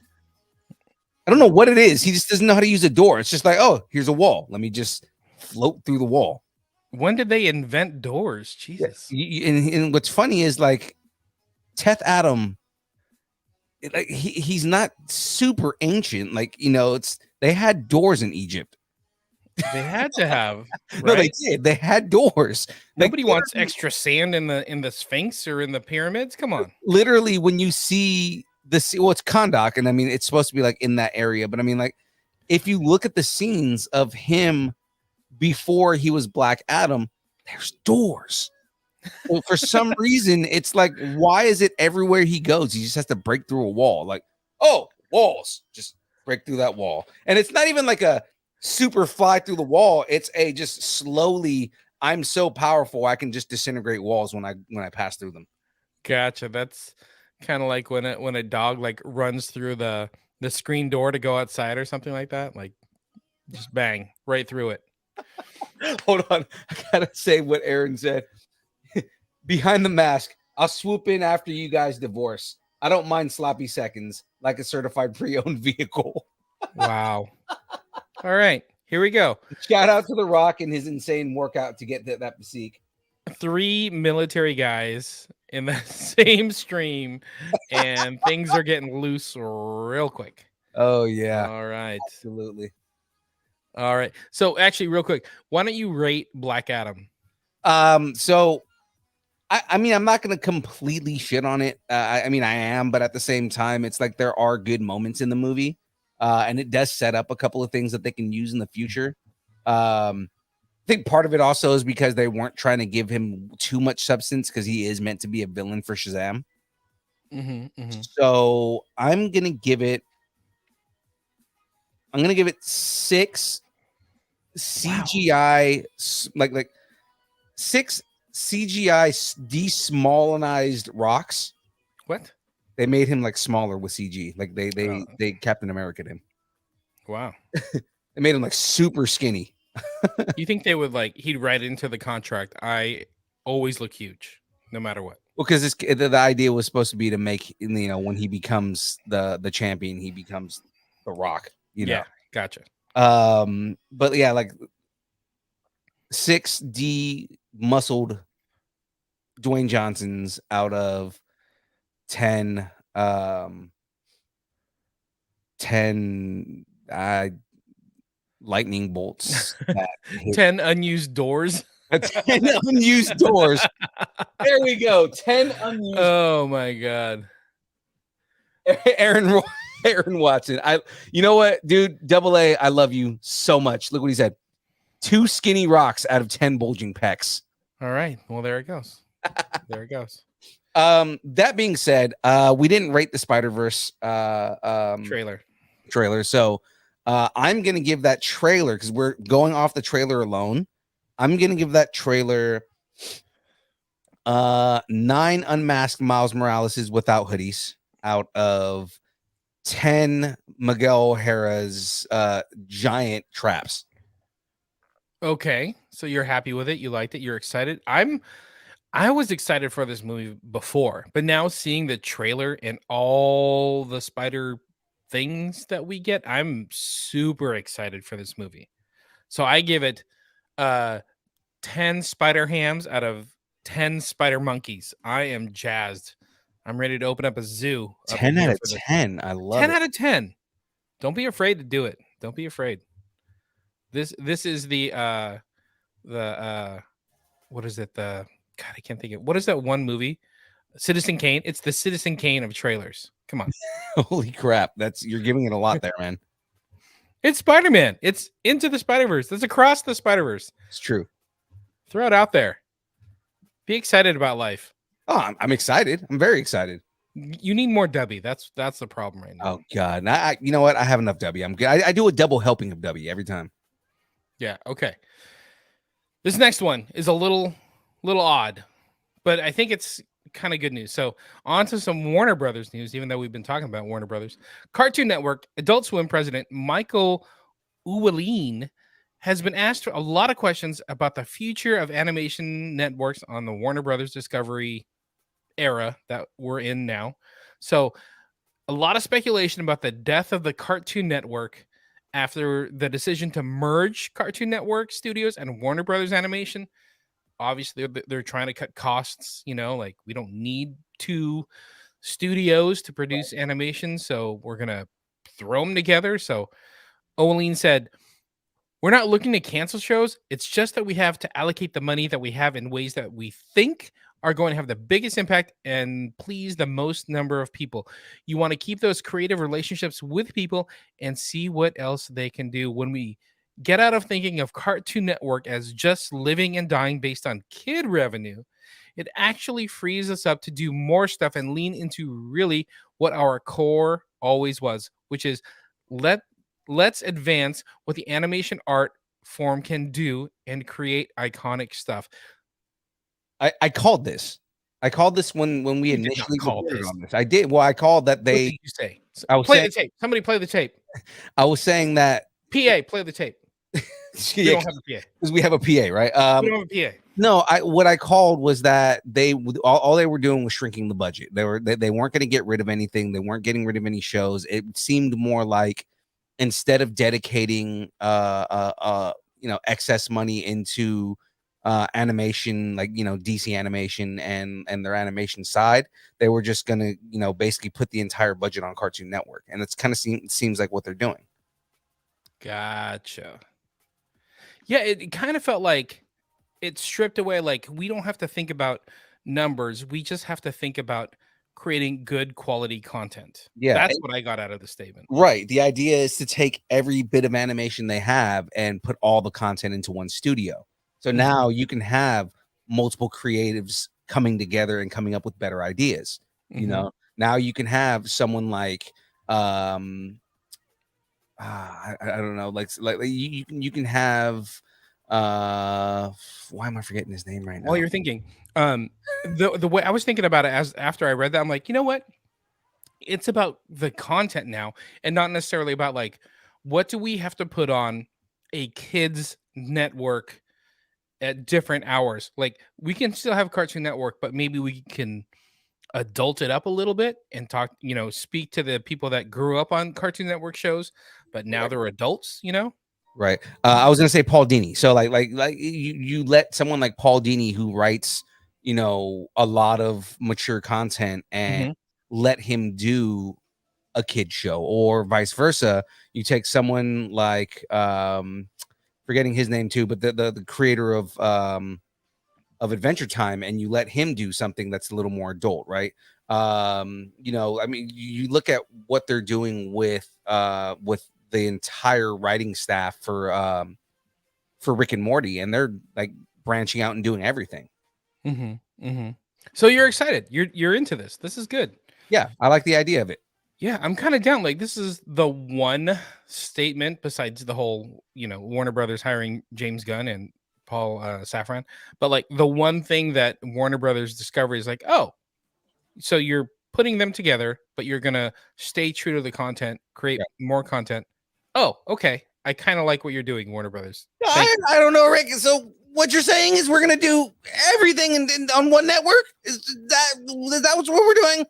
I don't know what it is. He just doesn't know how to use a door. It's just like, oh, here's a wall. Let me just float through the wall. When did they invent doors? Jesus. Yeah. And what's funny is like Teth Adam, like he's not super ancient. Like, they had doors in Egypt. They had to have. Right? No, they did. They had doors. Nobody wants extra sand in the Sphinx or in the pyramids. Come on. Literally, when you see it's Kahndaq, and I mean, it's supposed to be like in that area, but I mean, like, if you look at the scenes of him before he was Black Adam, there's doors. Well, for some reason, it's like, why is it everywhere he goes? He just has to break through a wall. Like, oh, walls, just break through that wall. And it's not even like a super fly through the wall. It's a just slowly, I'm so powerful, I can just disintegrate walls when I pass through them. Gotcha. That's kind of like when a dog like runs through the screen door to go outside or something like that. Like, just bang right through it. Hold on, I gotta say what Aaron said. Behind the Mask, I'll swoop in after you guys divorce. I don't mind sloppy seconds like a certified pre-owned vehicle. Wow. All right, here we go. Shout out to The Rock and his insane workout to get that physique. 3 military guys in the same stream, and things are getting loose real quick. Oh yeah, All right. absolutely. All right. So actually, real quick, why don't you rate Black Adam? So I mean, I'm not gonna completely shit on it. I mean, I am, but at the same time, it's like there are good moments in the movie, and it does set up a couple of things that they can use in the future. I think part of it also is because they weren't trying to give him too much substance because he is meant to be a villain for Shazam. So I'm gonna give it 6 CGI, like 6 CGI desmallonized rocks. What? They made him like smaller with CG. Like they Captain America'd him. Wow. They made him like super skinny. You think they would he'd write into the contract, I always look huge, no matter what? Well, because the idea was supposed to be to make, when he becomes the champion, he becomes the Rock. Yeah, gotcha. But yeah, like 6D muscled Dwayne Johnsons out of 10 lightning bolts that 10 unused doors. 10 unused doors. There we go. 10 unused. Oh my god. Aaron Watson. You know what, dude? Double A, I love you so much. Look what he said. 2 skinny rocks out of 10 bulging pecs. All right. Well, there it goes. There it goes. That being said, we didn't rate the Spider-Verse trailer. So I'm gonna give that trailer, because we're going off the trailer alone. I'm gonna give that trailer 9 unmasked Miles Moraleses without hoodies out of 10 Miguel O'Hara's giant traps. Okay, so you're happy with it. You liked it. You're excited. I was excited for this movie before, but now seeing the trailer and all the spider things that we get, I'm super excited for this movie. So I give it 10 spider hams out of 10 spider monkeys. I am jazzed. I'm ready to open up a zoo. 10 out of 10. I love 10 it. out of 10. Don't be afraid to do it. Don't be afraid. This is the what is it? God, I can't think of what is that one movie? Citizen Kane. It's the Citizen Kane of trailers. Come on. Holy crap. You're giving it a lot there, man. It's Spider-Man. It's Into the Spider-Verse. That's Across the Spider-Verse. It's true. Throw it out there. Be excited about life. Oh, I'm excited. I'm very excited. You need more W. That's the problem right now. Oh God. You know what? I have enough W. I'm good. I do a double helping of W every time. Yeah, okay. This next one is a little odd, but I think it's kind of good news. So on to some Warner Brothers news, even though we've been talking about Warner Brothers. Cartoon Network Adult Swim president Michael Uwalin has been asked a lot of questions about the future of animation networks on the Warner Brothers Discovery era that we're in now. So a lot of speculation about the death of the Cartoon Network after the decision to merge Cartoon Network Studios and Warner Brothers Animation. Obviously, they're trying to cut costs. We don't need 2 studios to produce animation, so we're going to throw them together. So Olin said, we're not looking to cancel shows. It's just that we have to allocate the money that we have in ways that we think are going to have the biggest impact and please the most number of people. You want to keep those creative relationships with people and see what else they can do. When we get out of thinking of Cartoon Network as just living and dying based on kid revenue, it actually frees us up to do more stuff and lean into really what our core always was, which is let's advance what the animation art form can do and create iconic stuff. I called this. I called this when we initially called on this. I did. Well, I called that they. What did you say? I was play saying, the tape. Somebody play the tape. I was saying that PA, play the tape. We don't have a PA. Because we have a PA, right? We don't have a PA. No, what I called was that all they were doing was shrinking the budget. They weren't going to get rid of anything. They weren't getting rid of any shows. It seemed more like instead of dedicating excess money into animation, like DC animation and their animation side, they were just going to basically put the entire budget on Cartoon Network, and it's kind of seems like what they're doing. Gotcha. Yeah, it kind of felt like it stripped away, like we don't have to think about numbers, we just have to think about creating good quality content. Yeah, that's what I got out of the statement. Right. The idea is to take every bit of animation they have and put all the content into one studio. So now you can have multiple creatives coming together and coming up with better ideas. Now you can have someone like I don't know, like you can have why am I forgetting his name right now? While you're thinking, the way I was thinking about it as after I read that, I'm like, you know what? It's about the content now, and not necessarily about like what do we have to put on a kids network at different hours. Like we can still have Cartoon Network, but maybe we can adult it up a little bit and talk, speak to the people that grew up on Cartoon Network shows, but now they're adults, Right. I was gonna say Paul Dini. So like you let someone like Paul Dini, who writes, a lot of mature content, and let him do a kid show, or vice versa. You take someone like forgetting his name too, but the creator of Adventure Time, and you let him do something that's a little more adult, right? I mean, you look at what they're doing with the entire writing staff for Rick and Morty, and they're like branching out and doing everything. So you're excited. You're into this. This is good. Yeah, I like the idea of it. Yeah, I'm kind of down. Like this is the one statement besides the whole, Warner Brothers hiring James Gunn and Paul Safran, but like the one thing that Warner Brothers Discovery is like, oh, so you're putting them together, but you're gonna stay true to the content, create more content. Oh, okay. I kind of like what you're doing, Warner Brothers. I don't know, Rick. So what you're saying is we're gonna do everything on one network? Is that what we're doing?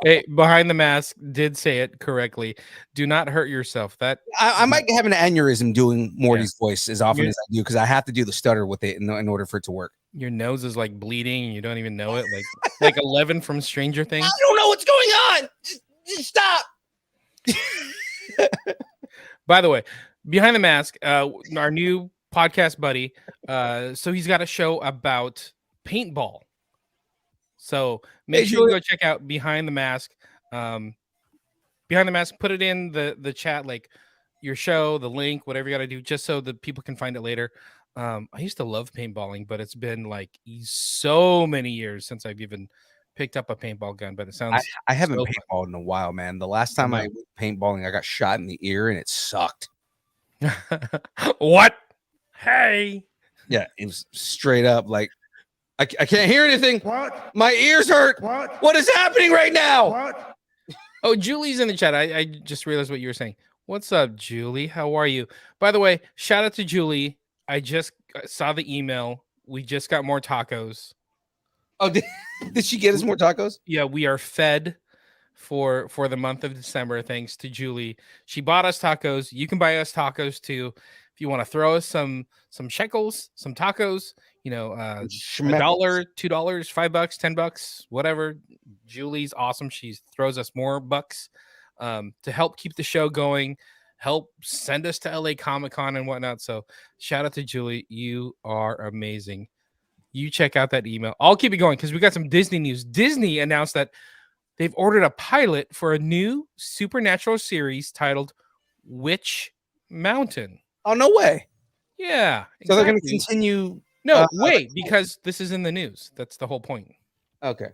Hey, Behind the Mask did say it correctly. Do not hurt yourself. That I might have an aneurysm doing Morty's voice as often as I do, because I have to do the stutter with it in order for it to work. Your nose is like bleeding and you don't even know it, like 11 from Stranger Things. I don't know what's going on. Just stop. By the way, Behind the Mask, our new podcast buddy, so he's got a show about paintball. So make sure you go check out Behind the Mask. Behind the Mask, put it in the chat, like your show, the link, whatever you got to do, just so that people can find it later. I used to love paintballing, but it's been like so many years since I've even picked up a paintball gun. But it sounds I haven't paintballed in a while, man. The last time I went paintballing, I got shot in the ear and it sucked. What? Hey. Yeah, it was straight up like I can't hear anything. What? My ears hurt. What is happening right now? What? Oh, Julie's in the chat. I just realized what you were saying. What's up, Julie? How are you? By the way, shout out to Julie. I just saw the email. We just got more tacos. Oh, did she get us more tacos? Yeah, we are fed for the month of December, thanks to Julie. She bought us tacos. You can buy us tacos too. If you want to throw us some shekels, some tacos, $1, $2, $5, $10, whatever. Julie's awesome. She throws us more bucks to help keep the show going, help send us to LA Comic-Con and whatnot. So shout out to Julie. You are amazing. You check out that email. I'll keep it going because we got some Disney news. Disney announced that they've ordered a pilot for a new supernatural series titled Witch Mountain. Oh, no way. Yeah. Exactly. So they're going to continue. No, wait, because this is in the news. That's the whole point. Okay,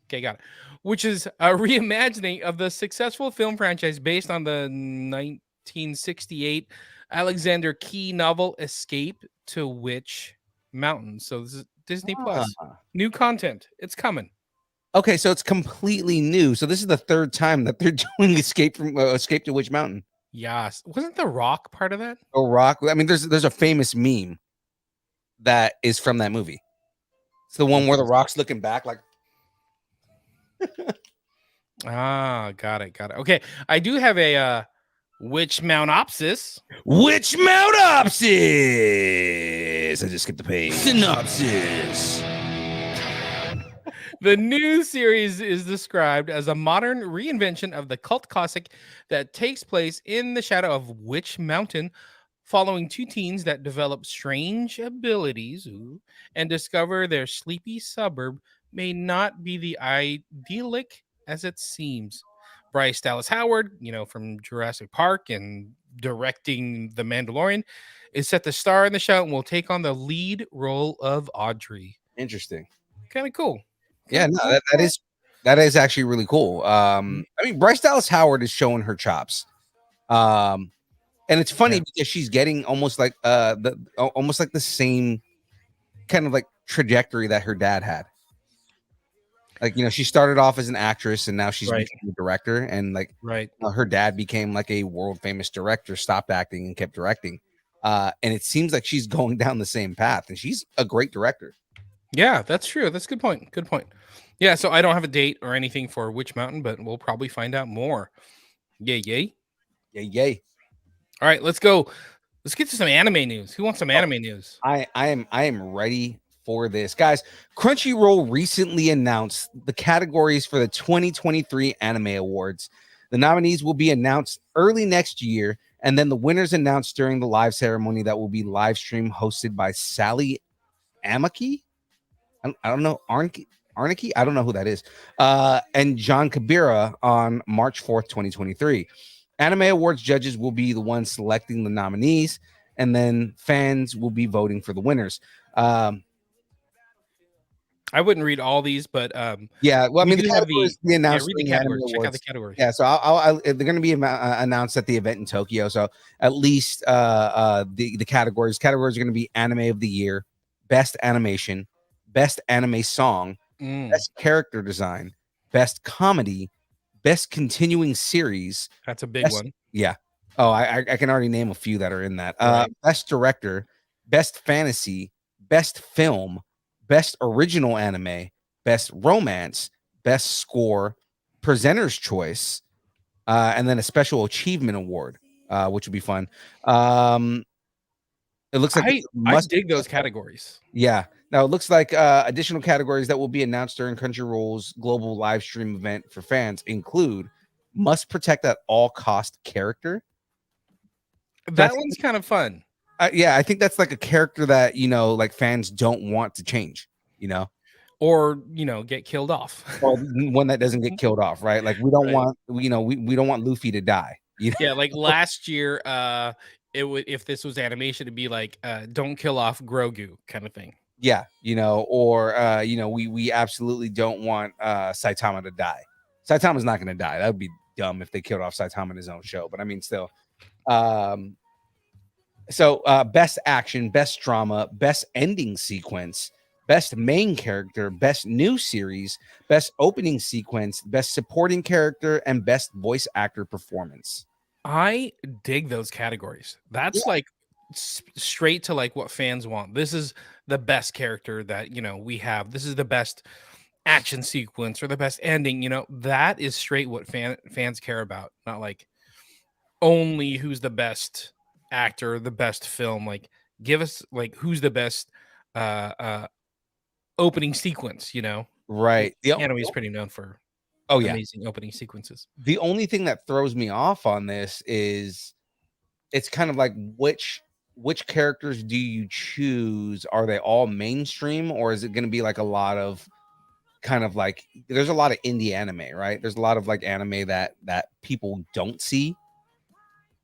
got it. Which is a reimagining of the successful film franchise based on the 1968 Alexander Key novel Escape to Witch Mountain. So this is Disney Plus. New content. It's coming. Okay, so it's completely new. So this is the third time that they're doing Escape to Witch Mountain. Yes. Wasn't The Rock part of that? The Rock. I mean, there's a famous meme. that is from that movie. It's the one where the Rock's looking back like. Got it. Okay, I do have a Witch Mountopsis. Which Mountopsis? I just skipped the page. Synopsis. The new series is described as a modern reinvention of the cult classic that takes place in the shadow of Witch Mountain, following two teens that develop strange abilities and discover their sleepy suburb may not be the idyllic as it seems. Bryce Dallas Howard, from Jurassic Park and directing The Mandalorian, is set to star in the show and will take on the lead role of Audrey. Interesting. Kind of cool. Yeah, no, that is actually really cool. I mean, Bryce Dallas Howard is showing her chops. And it's funny because she's getting almost like the same kind of like trajectory that her dad had. Like, she started off as an actress and now she's become a director, and her dad became like a world famous director, stopped acting and kept directing. And it seems like she's going down the same path, and she's a great director. Yeah, that's true. That's a good point. Good point. Yeah, so I don't have a date or anything for Witch Mountain, but we'll probably find out more. Yay. Yay. All right, let's go. Let's get to some anime news. Who wants some anime news? I am ready for this. Guys, Crunchyroll recently announced the categories for the 2023 Anime Awards. The nominees will be announced early next year, and then the winners announced during the live ceremony that will be live stream hosted by Sally Amaki. I don't know. Arnke? I don't know who that is. And John Kabira on March 4th, 2023. Anime Awards judges will be the ones selecting the nominees, and then fans will be voting for the winners. I wouldn't read all these, but yeah. Well, I mean, the categories be announced. Read the categories. Check out the categories. Yeah, so they're going to be announced at the event in Tokyo. So at least the categories are going to be Anime of the Year, Best Animation, Best Anime Song, Best Character Design, Best Comedy, Best Continuing Series. That's a big one. Yeah. Oh, I can already name a few that are in that. Best Director, Best Fantasy, Best Film, Best Original Anime, Best Romance, Best Score, Presenter's Choice, and then a Special Achievement Award, which would be fun. It looks like I dig those categories. Yeah. Now it looks like additional categories that will be announced during Crunchyroll's global live stream event for fans include Must Protect at All Cost Character. That one's kind of fun. Yeah, I think that's like a character that like fans don't want to change, or get killed off. Or one that doesn't get killed off, right? Like we don't want we don't want Luffy to die. Yeah, like last year, it would, if this was animation, it'd be like don't kill off Grogu kind of thing. Yeah, or we absolutely don't want Saitama to die. Saitama's not going to die. That would be dumb if they killed off Saitama in his own show. But I mean, still. So best action, best drama, best ending sequence, best main character, best new series, best opening sequence, best supporting character, and best voice actor performance. I dig those categories. That's like straight to like what fans want. This is the best character that we have. This is the best action sequence or the best ending. That is straight what fans care about. Not like only who's the best actor, the best film. Like give us like who's the best opening sequence. Right. The anime is pretty known for amazing opening sequences. The only thing that throws me off on this is it's kind of like which characters do you choose? Are they all mainstream, or is it going to be like a lot of kind of like there's a lot of indie anime, right? There's a lot of like anime that people don't see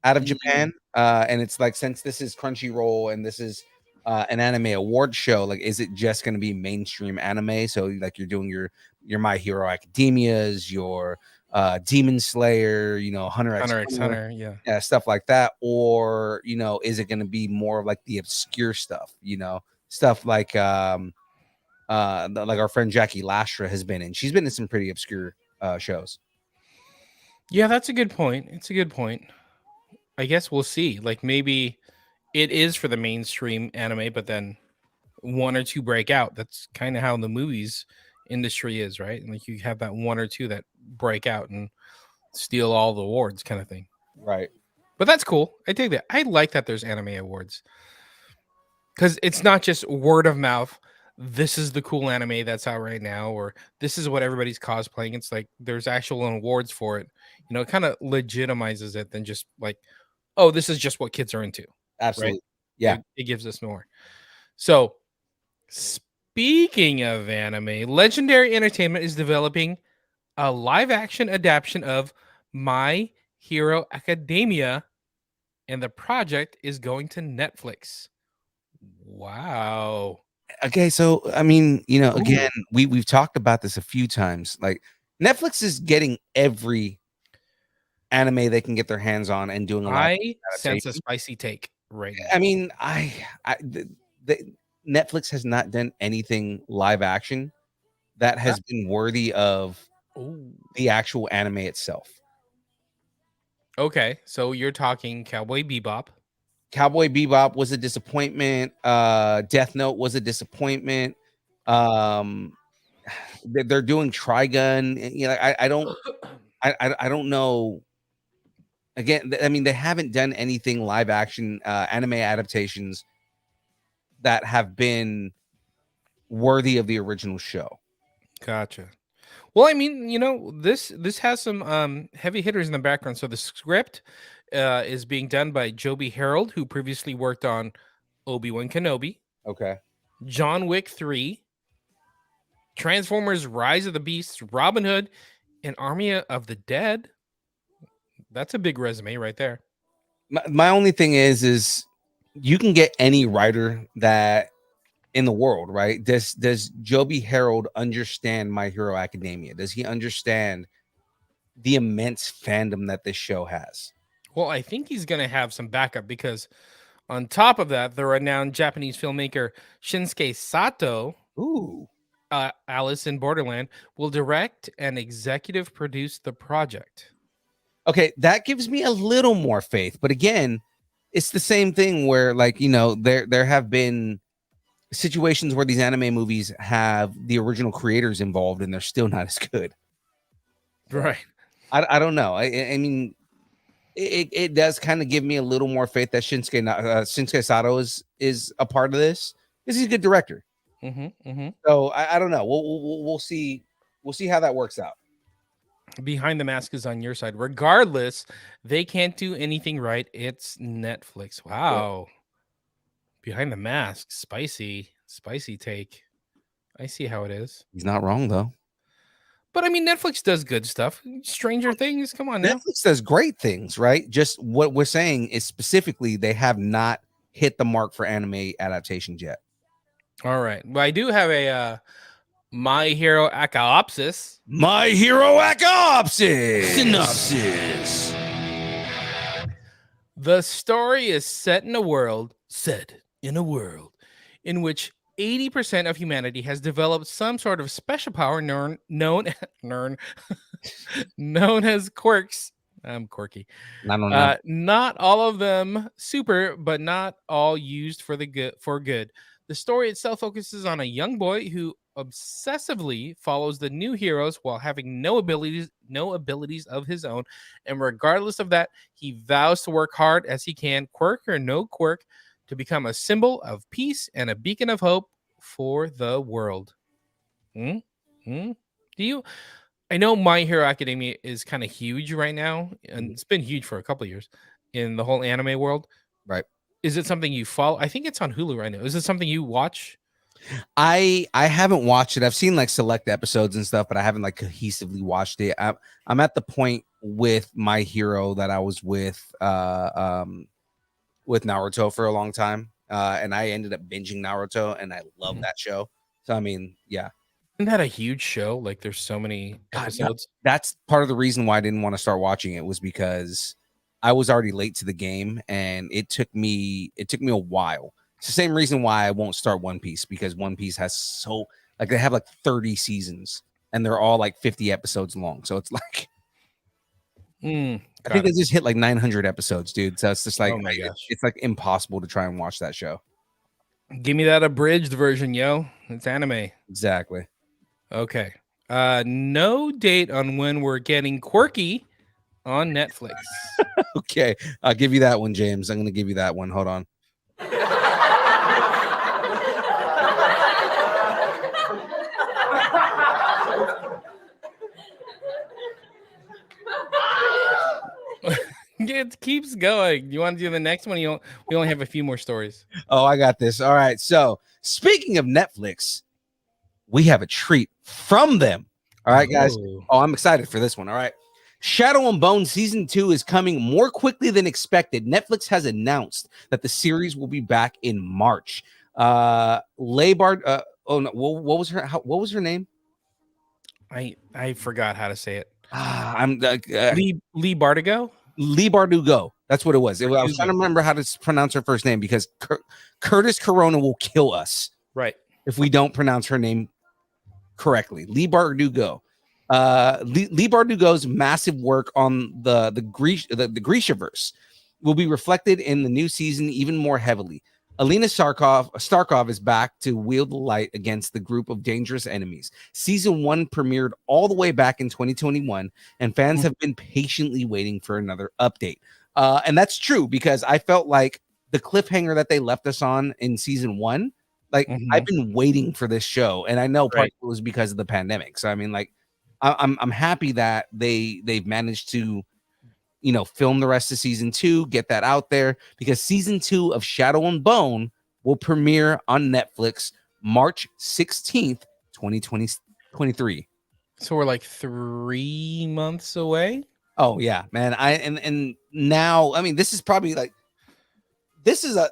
out of Japan, and it's like, since this is Crunchyroll and this is an anime award show, like is it just going to be mainstream anime? So like you're doing your My Hero Academias, your Demon Slayer, Hunter x Hunter, yeah, stuff like that, or is it going to be more of like the obscure stuff, stuff like like our friend Jackie Lastra has been in. She's been in some pretty obscure shows. Yeah, that's a good point. It's a good point. I guess we'll see. Like maybe it is for the mainstream anime, but then one or two break out. That's kind of how the movies industry is, right? And like you have that one or two that break out and steal all the awards, kind of thing. Right. But that's cool. I dig that. I like that there's anime awards because it's not just word of mouth. This is the cool anime that's out right now, or this is what everybody's cosplaying. It's like there's actual awards for it. You know, it kind of legitimizes it than just like, oh, this is just what kids are into. Absolutely. Right? Yeah. It gives us more. So, speaking of anime, Legendary Entertainment is developing a live action adaptation of My Hero Academia, and the project is going to Netflix. Wow. Okay, so I mean, you know, Ooh. again, we've talked about this a few times. Like Netflix is getting every anime they can get their hands on and doing a live I sense a adaptation. spicy take right now. I mean, the Netflix has not done anything live action that has been worthy of Ooh. the actual anime itself. Okay, so you're talking Cowboy Bebop. Cowboy Bebop was a disappointment. Death Note was a disappointment. They're doing Trigun. You know, I don't know. Again, I mean, they haven't done anything live action anime adaptations that have been worthy of the original show. Gotcha. Well, I mean, you know, this has some heavy hitters in the background. So the script is being done by Joby Harold, who previously worked on Obi-Wan Kenobi, Okay. John Wick 3, Transformers Rise of the Beasts, Robin Hood, and Army of the Dead. That's a big resume right there. My only thing is you can get any writer that in the world, right? Does Joby Harold understand My Hero Academia? Does he understand the immense fandom that this show has? Well, I think he's going to have some backup because on top of that, the renowned Japanese filmmaker Shinsuke Sato, Ooh. Alice in Borderland, will direct and executive produce the project. Okay, that gives me a little more faith, but again, it's the same thing where, like, you know, there have been situations where these anime movies have the original creators involved and they're still not as good. Right. I don't know. I mean, it does kind of give me a little more faith that Shinsuke Sato is a part of this because he's a good director. So I don't know. We'll see. We'll see how that works out. Behind the Mask is on your side. Regardless, they can't do anything right. It's Netflix. Wow. Yeah. Behind the Mask, spicy take. I see how it is. He's not wrong though. But I mean, Netflix does good stuff. Stranger Things, come on now. Netflix does great things, right? Just what we're saying is specifically they have not hit the mark for anime adaptations yet. All right. Well, I do have a My Hero Acapopsis. My Hero Acapopsis. Synopsis. The story is set in a world in which 80% of humanity has developed some sort of special power known as quirks. I'm quirky. Not all of them super, but not all used for good. The story itself focuses on a young boy who obsessively follows the new heroes while having no abilities of his own, and regardless of that, he vows to work hard as he can, quirk or no quirk, to become a symbol of peace and a beacon of hope for the world. Do you? I know My Hero Academia is kind of huge right now, and it's been huge for a couple of years in the whole anime world. Right. Is it something you follow? I think it's on Hulu right now. Is it something you watch? I haven't watched it. I've seen like select episodes and stuff, but I haven't like cohesively watched it. I'm at the point with My Hero that I was with Naruto for a long time, and I ended up binging Naruto, and I love that show. So I mean, yeah. Isn't that a huge show? Like, there's so many episodes. That's part of the reason why I didn't want to start watching it, was because I was already late to the game, and it took me a while. It's the same reason why I won't start One Piece, because One Piece has they have like 30 seasons, and they're all like 50 episodes long. So it's like, I think they just hit like 900 episodes, dude. So it's just like, oh my gosh, it's like impossible to try and watch that show. Give me that abridged version, yo. It's anime. Exactly. Okay. No date on when we're getting Quirky on Netflix. Okay, I'll give you that one, James. I'm gonna give you that one. Hold on. It keeps going. You want to do the next one? We only have a few more stories. Oh, I got this. All right. So, speaking of Netflix, we have a treat from them. All right, guys. Oh, I'm excited for this one. All right. Shadow and Bone season 2 is coming more quickly than expected. Netflix has announced that the series will be back in March. Labard, oh no, what was her name? I forgot how to say it. I'm Lee Bardugo. Lee Bardugo. That's what it was. I was trying to remember how to pronounce her first name because Curtis Corona will kill us, right, if we don't pronounce her name correctly. Lee Bardugo. Lee Bardugo's massive work on the Grishaverse will be reflected in the new season even more heavily. Alina Starkov is back to wield the light against the group of dangerous enemies. Season 1 premiered all the way back in 2021, and fans have been patiently waiting for another update. And that's true because I felt like the cliffhanger that they left us on in season 1, like I've been waiting for this show, and I know part of it was because of the pandemic. So I mean, like, I'm happy that they've managed to, film the rest of season 2, get that out there, because season 2 of Shadow and Bone will premiere on Netflix March 16th, 2023. So we're like 3 months away. Oh yeah, man. And now, I mean, this is probably like this is a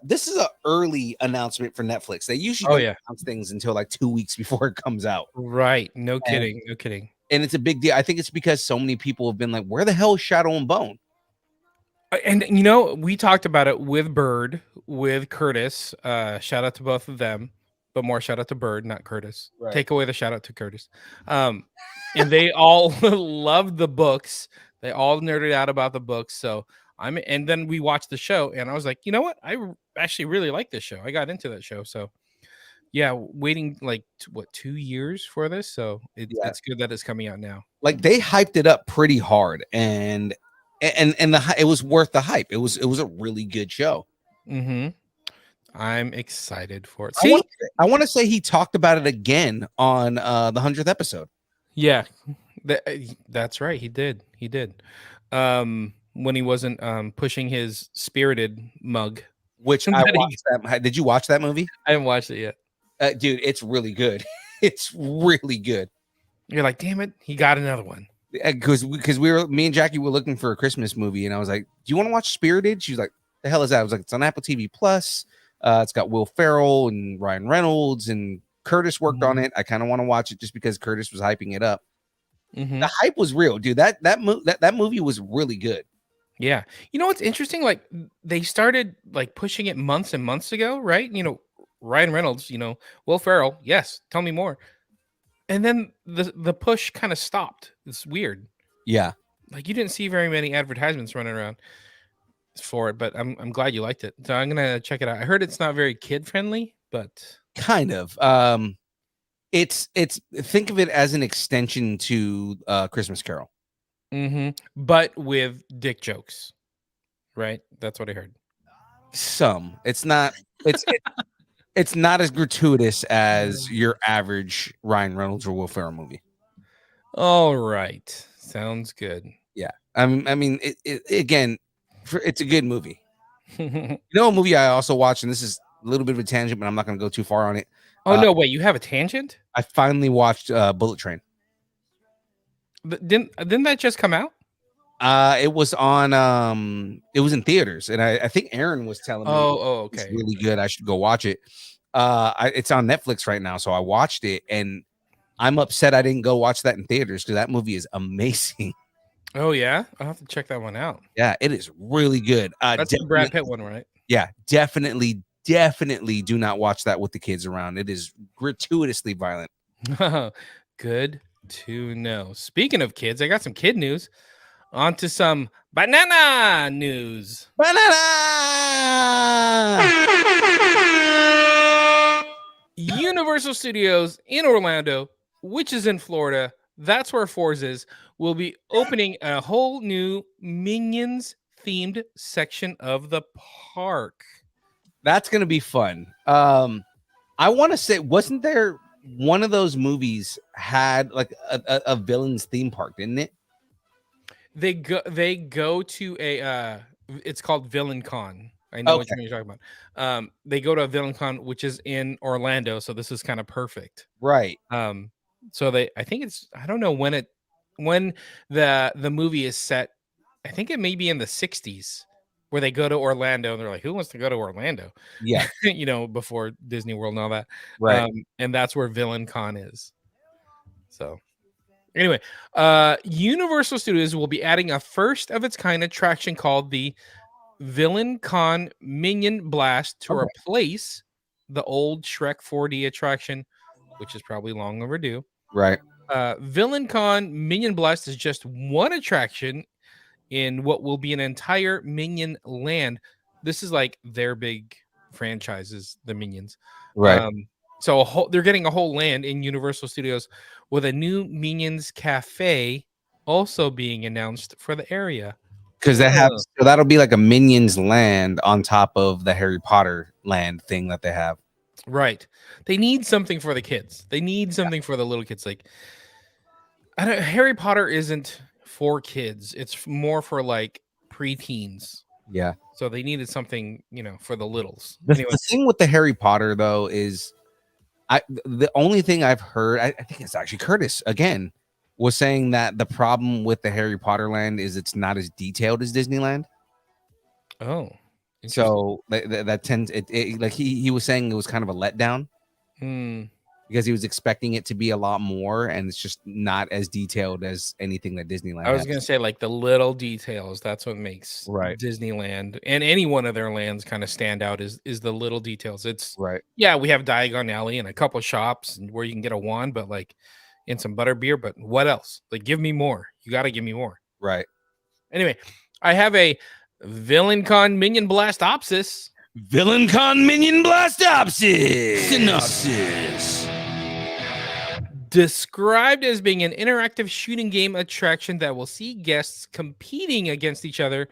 early announcement for Netflix. They usually don't announce things until like 2 weeks before it comes out. Right. No kidding. And it's a big deal. I think it's because so many people have been like, where the hell is Shadow and Bone? And we talked about it with Bird, with Curtis. Shout out to both of them, but more shout out to Bird, not Curtis. Right. Take away the shout out to Curtis. And they all loved the books. They all nerded out about the books. So and then we watched the show, and I was like, you know what? I actually really like this show. I got into that show. So yeah, waiting like 2 years for this. So it's good that it's coming out now. Like they hyped it up pretty hard, and it was worth the hype. It was a really good show. I'm excited for it. See, I want to say he talked about it again on the 100th episode. Yeah, that's right. He did. When he wasn't pushing his Spirited mug, which I watched. Did you watch that movie? I haven't watched it yet. Dude, it's really good. It's really good. You're like, damn it, he got another one. Because me and Jackie were looking for a Christmas movie, and I was like, do you want to watch Spirited? She's like, the hell is that? I was like, it's on Apple TV Plus. It's got Will Ferrell and Ryan Reynolds, and Curtis worked on it. I kind of want to watch it just because Curtis was hyping it up. The hype was real, dude. That movie was really good. Yeah. You know what's interesting? Like they started like pushing it months and months ago, right? Ryan Reynolds, Will Ferrell. Yes. Tell me more. And then the push kind of stopped. It's weird. Yeah. Like you didn't see very many advertisements running around for it, but I'm glad you liked it. So I'm gonna check it out. I heard it's not very kid friendly, but kind of. It's think of it as an extension to Christmas Carol. But with dick jokes, right? That's what I heard. It's not. It's not as gratuitous as your average Ryan Reynolds or Will Ferrell movie. All right, sounds good. Yeah, I mean, again, it's a good movie. A movie I also watched, and this is a little bit of a tangent, but I'm not going to go too far on it. Oh no, wait, you have a tangent? I finally watched Bullet Train. Didn't that just come out? It was on it was in theaters, and I think Aaron was telling me okay, it's really good. I should go watch it. It's on Netflix right now, so I watched it, and I'm upset I didn't go watch that in theaters because that movie is amazing. Oh yeah, I'll have to check that one out. Yeah, it is really good. That's the Brad Pitt one, right? Yeah, definitely do not watch that with the kids around. It is gratuitously violent. Good to know. Speaking of kids, I got some kid news. On to some banana news. Banana! Universal Studios in Orlando, which is in Florida, that's where Fours is, will be opening a whole new Minions themed section of the park. That's gonna be fun. I want to say, wasn't there one of those movies had like a villain's theme park, didn't it? They go to a it's called Villain Con. I know what you're talking about. They go to a Villain Con, which is in Orlando, so this is kind of perfect. Right. So I think it's, I don't know when the movie is set. I think it may be in the 60s where they go to Orlando and they're like, who wants to go to Orlando? Yeah. Before Disney World and all that. Right. And that's where Villain Con is. So anyway, Universal Studios will be adding a first of its kind attraction called the Villain Con Minion Blast to replace the old Shrek 4D attraction, which is probably long overdue. Right. Villain Con Minion Blast is just one attraction in what will be an entire Minion land. This is like their big franchises, the Minions. Right. So they're getting a whole land in Universal Studios with a new Minions Cafe also being announced for the area. Because so that'll be like a Minions land on top of the Harry Potter land thing that they have. Right. They need something for the kids. They need something for the little kids. Like, Harry Potter isn't for kids. It's more for like preteens. Yeah. So they needed something, for the littles. The thing with the Harry Potter though is, the only thing I've heard, I think it's actually Curtis again, was saying that the problem with the Harry Potter land is it's not as detailed as Disneyland. Oh, so that tends like he was saying it was kind of a letdown because he was expecting it to be a lot more, and it's just not as detailed as anything that Disneyland. I was gonna say, like, the little details. That's what makes Disneyland and any one of their lands kind of stand out. Is the little details. It's right. Yeah, we have Diagon Alley and a couple shops where you can get a wand, but like. And some butterbeer, but what else? Like, give me more. You got to give me more. Right. Anyway, I have a Villain Con Minion Blastopsis. Villain Con Minion Blastopsis. Synopsis. Described as being an interactive shooting game attraction that will see guests competing against each other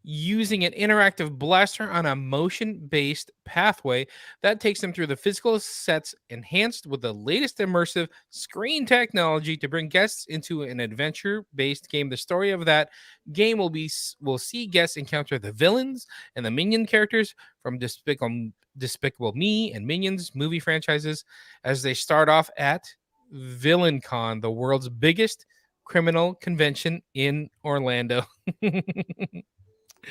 using an interactive blaster on a motion-based pathway that takes them through the physical sets enhanced with the latest immersive screen technology to bring guests into an adventure-based game. The story of that game will see guests encounter the villains and the minion characters from Despicable Me and Minions movie franchises as they start off at Villain Con, the world's biggest criminal convention in Orlando.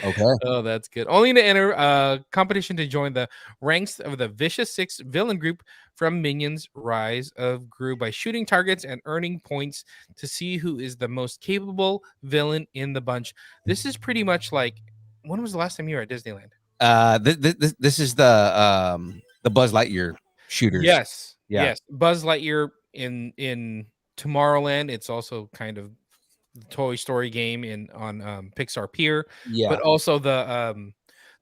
Okay. Oh, that's good. Only to enter competition to join the ranks of the Vicious Six villain group from Minions Rise of Gru by shooting targets and earning points to see who is the most capable villain in the bunch. This is pretty much like, when was the last time you were at Disneyland? This is the Buzz Lightyear shooters. Yes. Yeah. Yes. Buzz Lightyear in Tomorrowland. It's also kind of the Toy Story game on Pixar Pier, but also the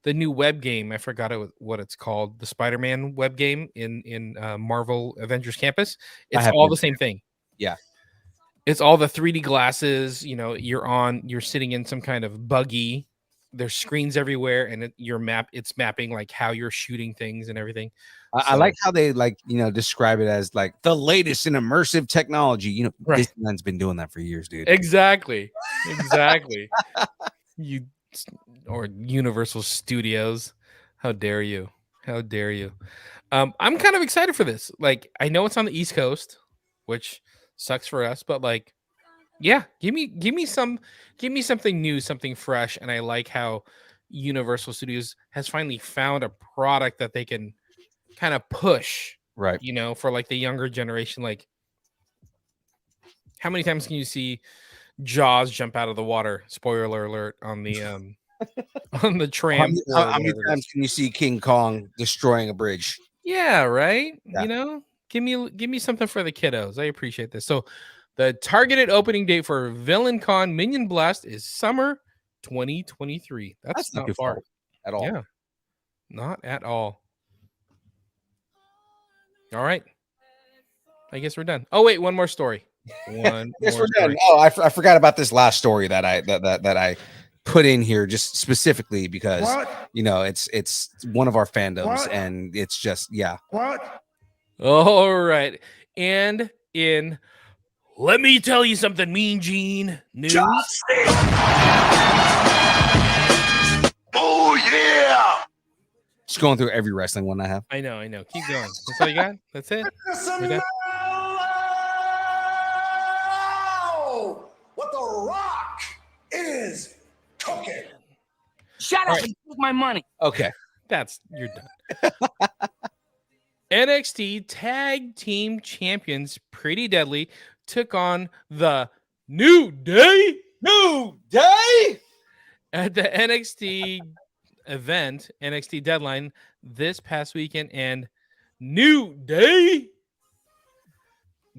new web game. I forgot what it's called. The Spider-Man web game in Marvel Avengers Campus. It's all the same thing. Yeah, it's all the 3D glasses. You're sitting in some kind of buggy. There's screens everywhere, and it's mapping like how you're shooting things and everything. I like how they describe it as like the latest in immersive technology. Disneyland's been doing that for years, dude. Exactly. Or Universal Studios. How dare you? I'm kind of excited for this. Like, I know it's on the East Coast, which sucks for us, but like, yeah, give me something new, something fresh. And I like how Universal Studios has finally found a product that they can kind of push, right? For like the younger generation. Like, how many times can you see Jaws jump out of the water? Spoiler alert on the on the tram. How many times can you see King Kong destroying a bridge? Yeah, right. Yeah. Give me something for the kiddos. I appreciate this. So the targeted opening date for Villain Con Minion Blast is summer 2023. That's not far at all. Yeah, not at all. All right. I guess we're done. Oh wait, one more story. One Yes, more we're done. story. Oh, I forgot about this last story that I put in here just specifically because it's one of our fandoms and it's just All right. And in let me tell you something, Mean Gene news. Oh yeah! just going through every wrestling one I have. I know. Keep going. That's all you got? That's it? We're done? What the Rock is cooking. Shut up and take my money. Okay. You're done. NXT Tag Team Champions Pretty Deadly took on the New Day at the NXT event, NXT Deadline, this past weekend, and New Day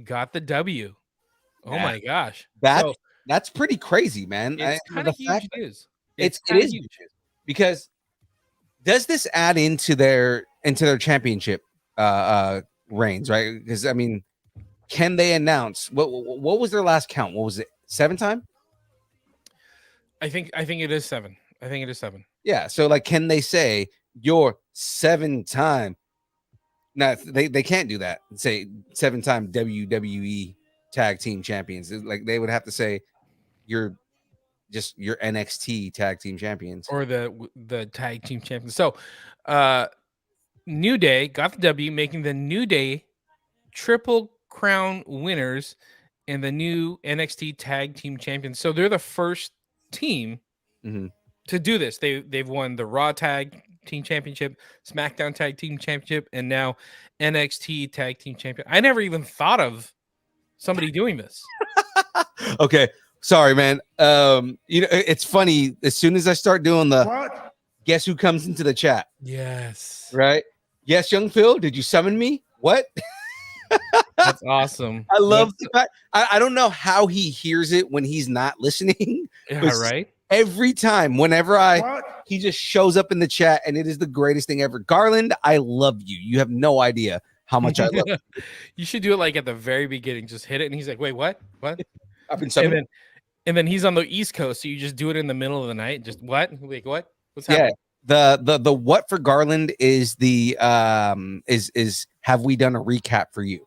got the W. Oh Yeah. my gosh. That's pretty crazy, man. It's kind of huge news. It kinda is huge because does this add into their championship reigns, right? Because I mean, can they announce what was their last count? What was it? 7 time? I think it is 7. I think it is 7. Yeah. So like, can they say you're 7 time? No, they can't do that. Say 7 time WWE tag team champions. Like they would have to say you're NXT tag team champions Or the tag team champions. So New Day got the W, making the New Day Triple Crown winners and the new NXT tag team champions. So they're the first team to do this. They've won the Raw tag team championship, SmackDown tag team championship, and now NXT tag team champion. I never even thought of somebody doing this. Okay. Sorry, man. It's funny. As soon as I start doing guess who comes into the chat? Yes. Right? Yes, young Phil, did you summon me? What? That's awesome. I love the fact. I don't know how he hears it when he's not listening. Yeah, right. Every time, whenever he just shows up in the chat, and it is the greatest thing ever. Garland, I love you. You have no idea how much I love you. You should do it like at the very beginning. Just hit it, and he's like, "Wait, what? What?" I've been summoned. And then he's on the East Coast, so you just do it in the middle of the night. Just what? Like what? What's happening? Yeah. The what for Garland is the is have we done a recap for you?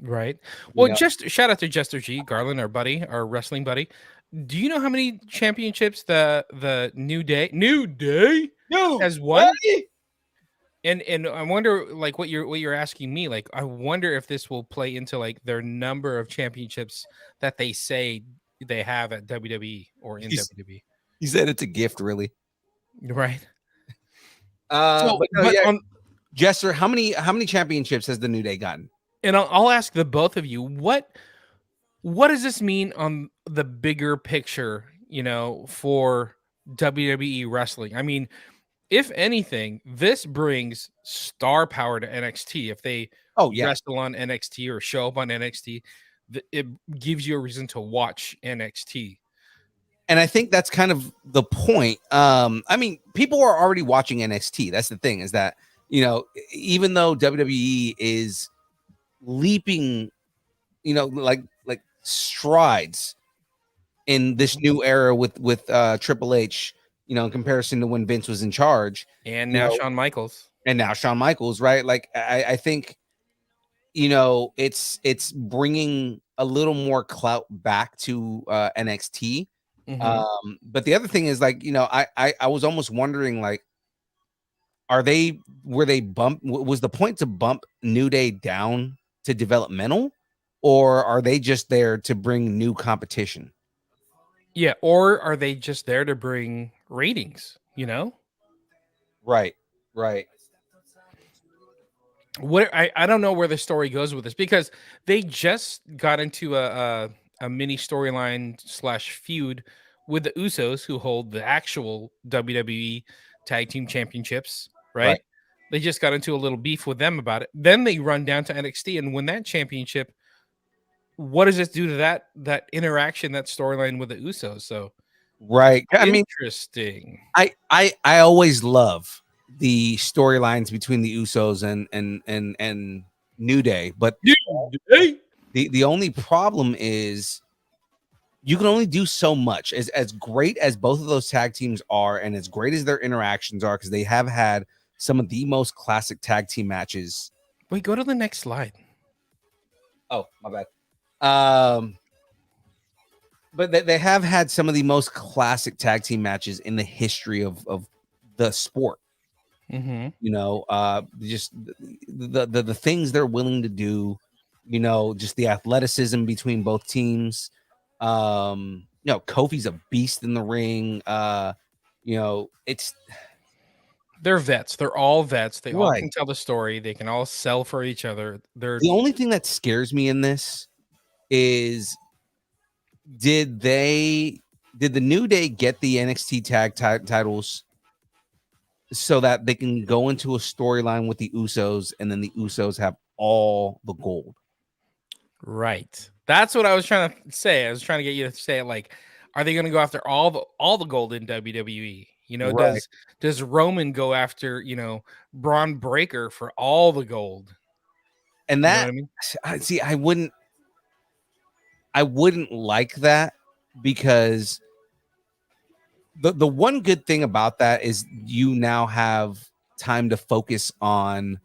Right. Well, just shout out to Jester G, Garland, our buddy, our wrestling buddy. Do you know how many championships the New Day has won? And I wonder, like, what you're asking me, like, I wonder if this will play into like their number of championships that they say they have at WWE or in WWE. He said it's a gift, really. Right. Jester, how many championships has the New Day gotten? And I'll ask the both of you, what does this mean on the bigger picture, for WWE wrestling? I mean, if anything, this brings star power to NXT. If they wrestle on NXT or show up on NXT, it gives you a reason to watch NXT. And I think that's kind of the point. I mean, people are already watching NXT. That's the thing, is that, even though WWE is leaping, like strides in this new era with Triple H, in comparison to when Vince was in charge, and now Shawn Michaels, right? Like I think, it's bringing a little more clout back to NXT. But the other thing is, like, I was almost wondering, like, was the point to bump New Day down to developmental, or are they just there to bring new competition? Yeah, or are they just there to bring ratings, Right. What I don't know where the story goes with this, because they just got into a mini storyline / feud with the Usos, who hold the actual WWE tag team championships, right? They just got into a little beef with them about it. Then they run down to NXT and win that championship. What does this do to that interaction, that storyline with the Usos? So, right. I mean, interesting. I always love the storylines between the Usos and New Day, but the only problem is you can only do so much. As great as both of those tag teams are, and as great as their interactions are, because they have had some of the most classic tag team matches. Wait, go to the next slide. Oh, my bad. But they have had some of the most classic tag team matches in the history of the sport. Mm-hmm. You know, just the things they're willing to do. You know, just the athleticism between both teams. You know, Kofi's a beast in the ring. You know, They're vets. They're all vets. They all Right. can tell the story. They can all sell for each other. They're the only thing that scares me in this is did the New Day get the NXT tag titles so that they can go into a storyline with the Usos, and then the Usos have all the gold? right. That's what I was trying to say. I was trying to get you to say it. Like, are they going to go after all the gold in WWE? You know, Right. does Roman go after, you know, Braun Breaker for all the gold? And You know that what I mean? see, I wouldn't like that, because the one good thing about that is you now have time to focus on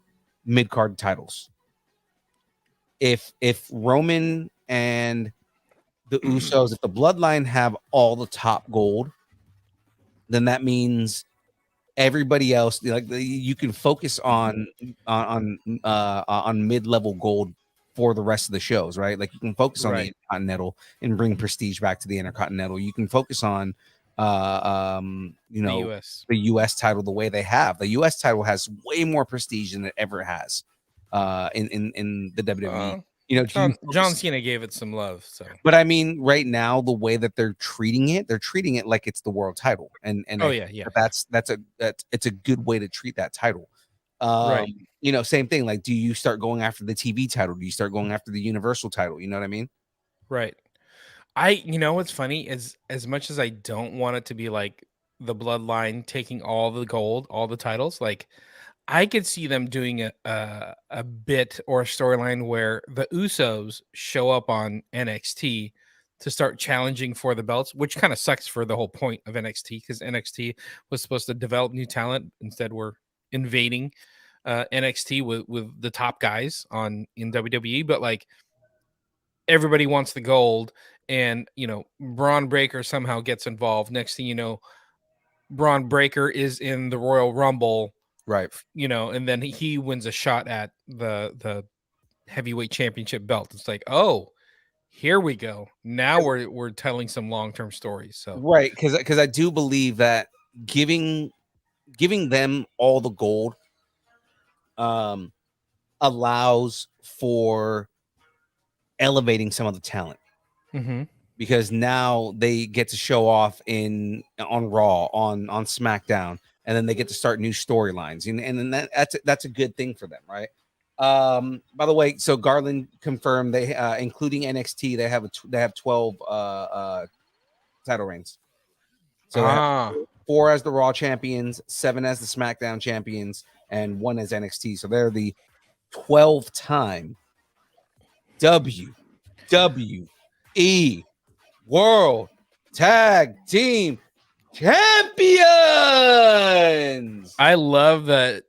mid-card titles. If Roman and the Usos, if the Bloodline have all the top gold, then that means everybody else, like, you can focus on mid-level gold for the rest of the shows, right? Like, you can focus on the Right. Intercontinental and bring prestige back to the Intercontinental. You can focus on you The know, US. the US title the way they have. The US title has way more prestige than it ever has in the WWE. You know, John Cena gave it some love. So but I mean, right now, the way that they're treating it like it's the world title, and oh I yeah, think yeah. that's it's a good way to treat that title. Right. You know, same thing. Like, do you start going after the TV title? Do you start going after the Universal title? You know what I mean? Right. You know what's funny is, as much as I don't want it to be like the Bloodline taking all the gold, all the titles, like I could see them doing a bit or a storyline where the Usos show up on NXT to start challenging for the belts, which kind of sucks for the whole point of NXT, because NXT was supposed to develop new talent. Instead, we're invading NXT with the top guys in WWE, but like everybody wants the gold, and you know, Braun Breaker somehow gets involved. Next thing you know, Braun Breaker is in the Royal Rumble, Right. you know, and then he wins a shot at the heavyweight championship belt. It's like, oh, here we go. Now we're telling some long-term stories. So Right. Because I do believe that giving them all the gold allows for elevating some of the talent, mhm. because now they get to show off on Raw, on SmackDown, and then they get to start new storylines, and then that's a good thing for them, right? By the way, so Garland confirmed they including NXT, they have 12 title reigns. So they have 4 as the Raw champions, 7 as the SmackDown champions, and 1 as NXT. So they're the 12-time WWE World Tag Team Champions. I love that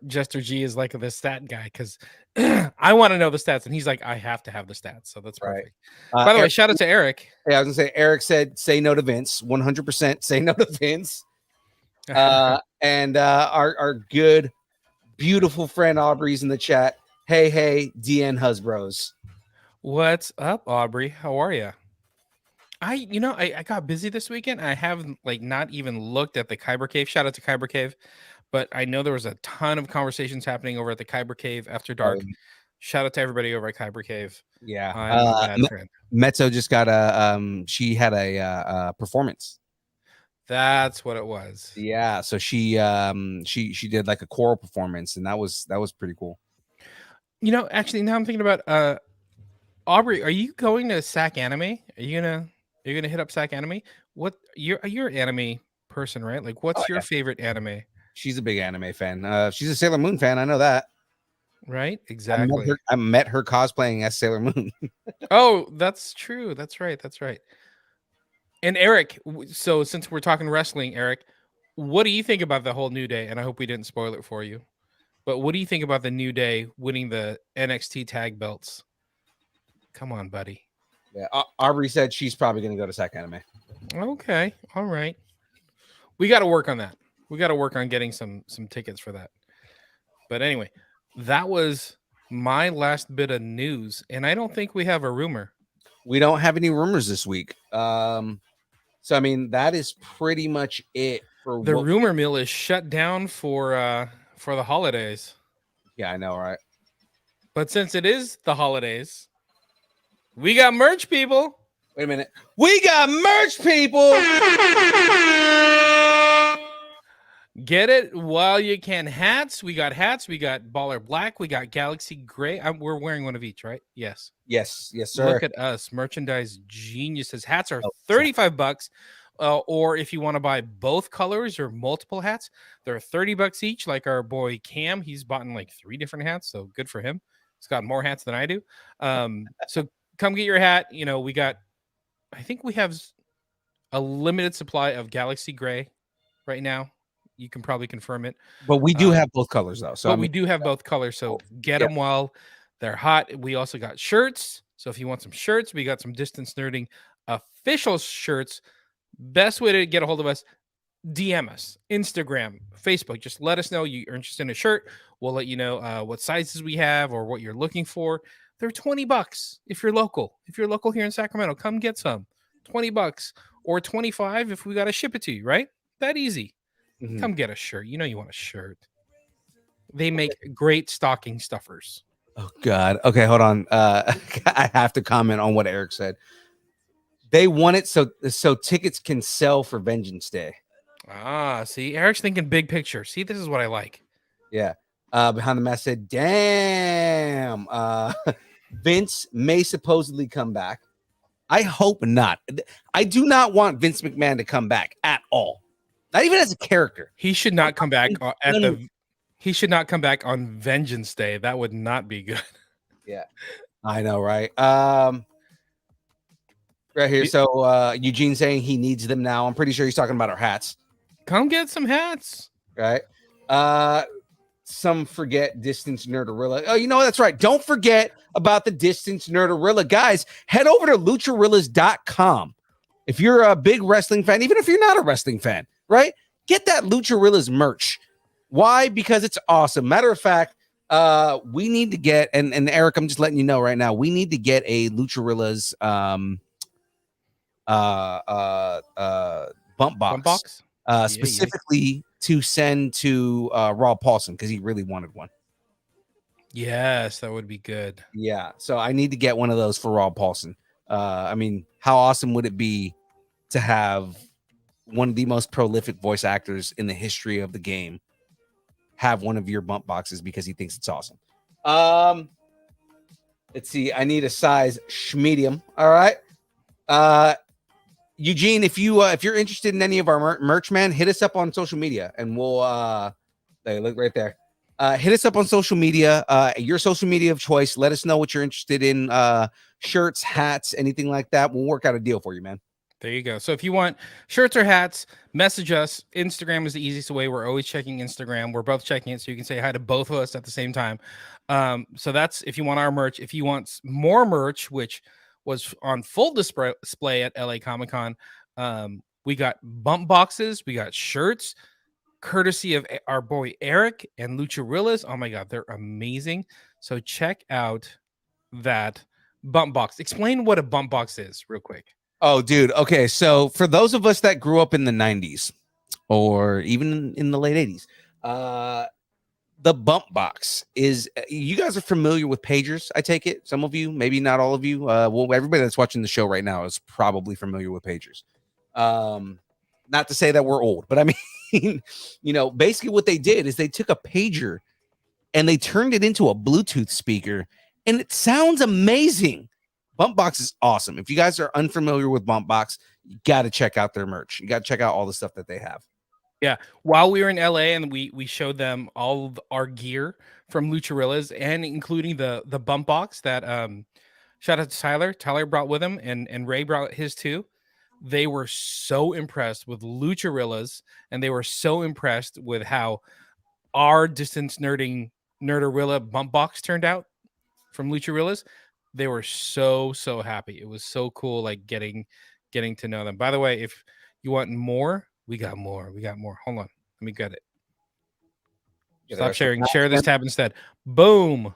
Jester G is like the stat guy, because I want to know the stats, and he's like, I have to have the stats. So that's Right. perfect. By the way, Eric, shout out to Eric. I was gonna say, Eric said, "Say no to Vince." 100% say no to Vince. And our good, beautiful friend Aubrey's in the chat. Hey, DN Husbros. What's up, Aubrey? How are you? I got busy this weekend. I haven't not even looked at the Kyber Cave. Shout out to Kyber Cave. But I know there was a ton of conversations happening over at the Kyber Cave after dark. Shout out to everybody over at Kyber Cave. Yeah. I'm a bad friend. Mezzo just got she had a performance. That's what it was. Yeah, so she did like a choral performance, and that was pretty cool. You know, actually, now I'm thinking about Aubrey, are you going to SAC Anime? Are you gonna hit up SAC Anime? What you're an anime person, right? Like, what's your favorite anime? She's a big anime fan. She's a Sailor Moon fan. I know that. Right? Exactly. I met her cosplaying as Sailor Moon. Oh, that's true. That's right. That's right. And Eric, so since we're talking wrestling, Eric, what do you think about the whole New Day? And I hope we didn't spoil it for you. But what do you think about the New Day winning the NXT tag belts? Come on, buddy. Yeah, Aubrey said she's probably going to go to Sac Anime. Okay. All right. We got to work on that. We got to work on getting some tickets for that. But anyway, that was my last bit of news, and I don't think we have a rumor. We don't have any rumors this week. So I mean, that is pretty much it for the rumor mill is shut down for the holidays. Yeah, I know, right? But since it is the holidays, we got merch, people. Wait a minute. We got merch, people. Get it while you can. Hats. We got hats. We got Baller Black. We got Galaxy Gray. We're wearing one of each, right? Yes. Yes, sir. Look at us, merchandise geniuses. Hats are $35. Or if you want to buy both colors or multiple hats, they're $30 each. Like our boy Cam, he's bought in like 3 different hats, so good for him. He's got more hats than I do. So come get your hat. You know, I think we have a limited supply of Galaxy Gray right now. You can probably confirm it. But we do have both colors, though. So we do have both colors. So get them while they're hot. We also got shirts. So if you want some shirts, we got some Distance Nerding official shirts. Best way to get a hold of us, DM us, Instagram, Facebook. Just let us know you're interested in a shirt. We'll let you know what sizes we have or what you're looking for. They're $20 if you're local. If you're local here in Sacramento, come get some. $20 or $25 if we got to ship it to you, right? That easy. Mm-hmm. Come get a shirt. You know you want a shirt. They make great stocking stuffers. Oh, God. Okay, hold on. I have to comment on what Eric said. They want it so tickets can sell for Vengeance Day. Ah, see, Eric's thinking big picture. See, this is what I like. Yeah. Behind the Mask said, damn. Vince may supposedly come back. I hope not. I do not want Vince McMahon to come back at all. Not even as a character. He should not come back He should not come back on Vengeance Day. That would not be good. Yeah, I know, right? Right here. So Eugene saying he needs them now. I'm pretty sure he's talking about our hats. Come get some hats. Right. Some forget Distance Nerdorilla. Oh, you know, that's right. Don't forget about the Distance Nerdorilla. Guys, head over to lucharillas.com. If you're a big wrestling fan, even if you're not a wrestling fan, right? Get that Lucharillas merch. Why? Because it's awesome. Matter of fact, we need to get, and Eric, I'm just letting you know right now, we need to get a Lucharillas bump box, specifically to send to Raw Paulson because he really wanted one. Yes, that would be good. Yeah, so I need to get one of those for Raw Paulson. I mean, how awesome would it be to have one of the most prolific voice actors in the history of the game have one of your bump boxes because he thinks it's awesome. Let's see. I need a size medium. All right. Eugene, if you're interested in any of our merch, man, hit us up on social media and we'll there, look right there. Hit us up on social media, your social media of choice. Let us know what you're interested in. Shirts, hats, anything like that. We'll work out a deal for you, man. There you go. So if you want shirts or hats, message us. Instagram is the easiest way. We're always checking Instagram. We're both checking it, so you can say hi to both of us at the same time. So that's if you want our merch. If you want more merch, which was on full display at LA Comic-Con, we got bump boxes, we got shirts, courtesy of our boy Eric and Lucharillas. Oh my God, they're amazing. So check out that bump box. Explain what a bump box is real quick. Oh, dude. Okay. So for those of us that grew up in the 90s or even in the late 80s, the bump box is, you guys are familiar with pagers, I take it. Some of you, maybe not all of you. Well, everybody that's watching the show right now is probably familiar with pagers. Not to say that we're old, but I mean, you know, basically what they did is they took a pager and they turned it into a Bluetooth speaker and it sounds amazing. Bump Box is awesome. If you guys are unfamiliar with Bump Box, you got to check out their merch. You got to check out all the stuff that they have. Yeah. While we were in LA and we showed them all of our gear from Lucharillas, and including the bump box that shout out to Tyler. Tyler brought with him, and Ray brought his too. They were so impressed with Lucharillas, and they were so impressed with how our distance nerdarilla bump box turned out from Lucharillas. They were so happy. It was so cool, like getting to know them. By the way, if you want more, we got more. Hold on, let me get it. Stop sharing. Share this tab instead. Boom.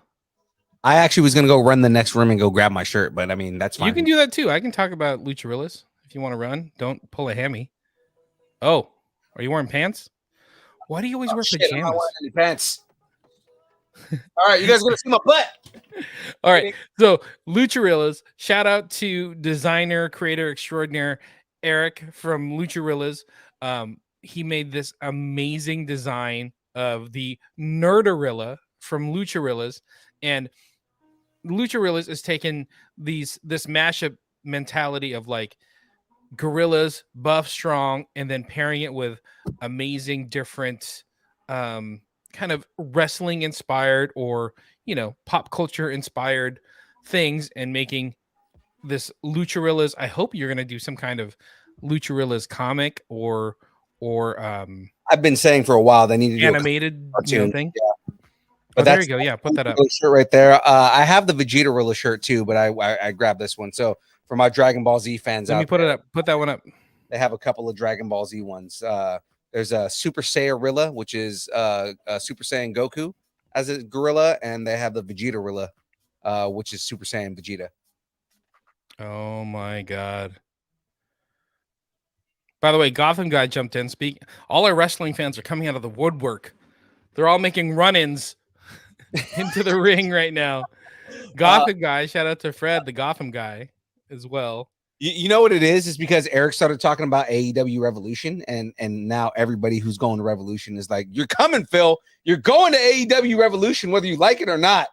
I actually was gonna go run the next room and go grab my shirt, but I mean that's fine. You can do that too. I can talk about Lucharillas if you want to run. Don't pull a hammy. Oh, are you wearing pants? Why do you always wear pajamas? I'm not wearing any pants. All right, you guys are gonna see my butt. All right, so Lucharillas. Shout out to designer, creator extraordinaire Eric from Lucharillas. He made this amazing design of the Nerdarilla from Lucharillas, and Lucharillas is taking this mashup mentality of like gorillas, buff, strong, and then pairing it with amazing different kind of wrestling inspired or pop culture inspired things, and making this Lucharillas. I hope you're gonna do some kind of Lucharillas comic or I've been saying for a while they need to do animated thing. Yeah. But there you go. Yeah, put that up. Shirt right there. I have the Vegetarilla shirt too, but I grabbed this one. So for my Dragon Ball Z fans, let me put it up. Put that one up. They have a couple of Dragon Ball Z ones. There's a Super Saiyarilla, which is Super Saiyan Goku as a gorilla, and they have the Vegetarilla, which is Super Saiyan Vegeta. Oh my god. By the way, Gotham Guy jumped in. All our wrestling fans are coming out of the woodwork. They're all making run-ins into the ring right now. Gotham Guy, shout out to Fred, the Gotham Guy, as well. You know what it is? It's because Eric started talking about AEW Revolution, and now everybody who's going to Revolution is like, "You're coming, Phil. You're going to AEW Revolution, whether you like it or not."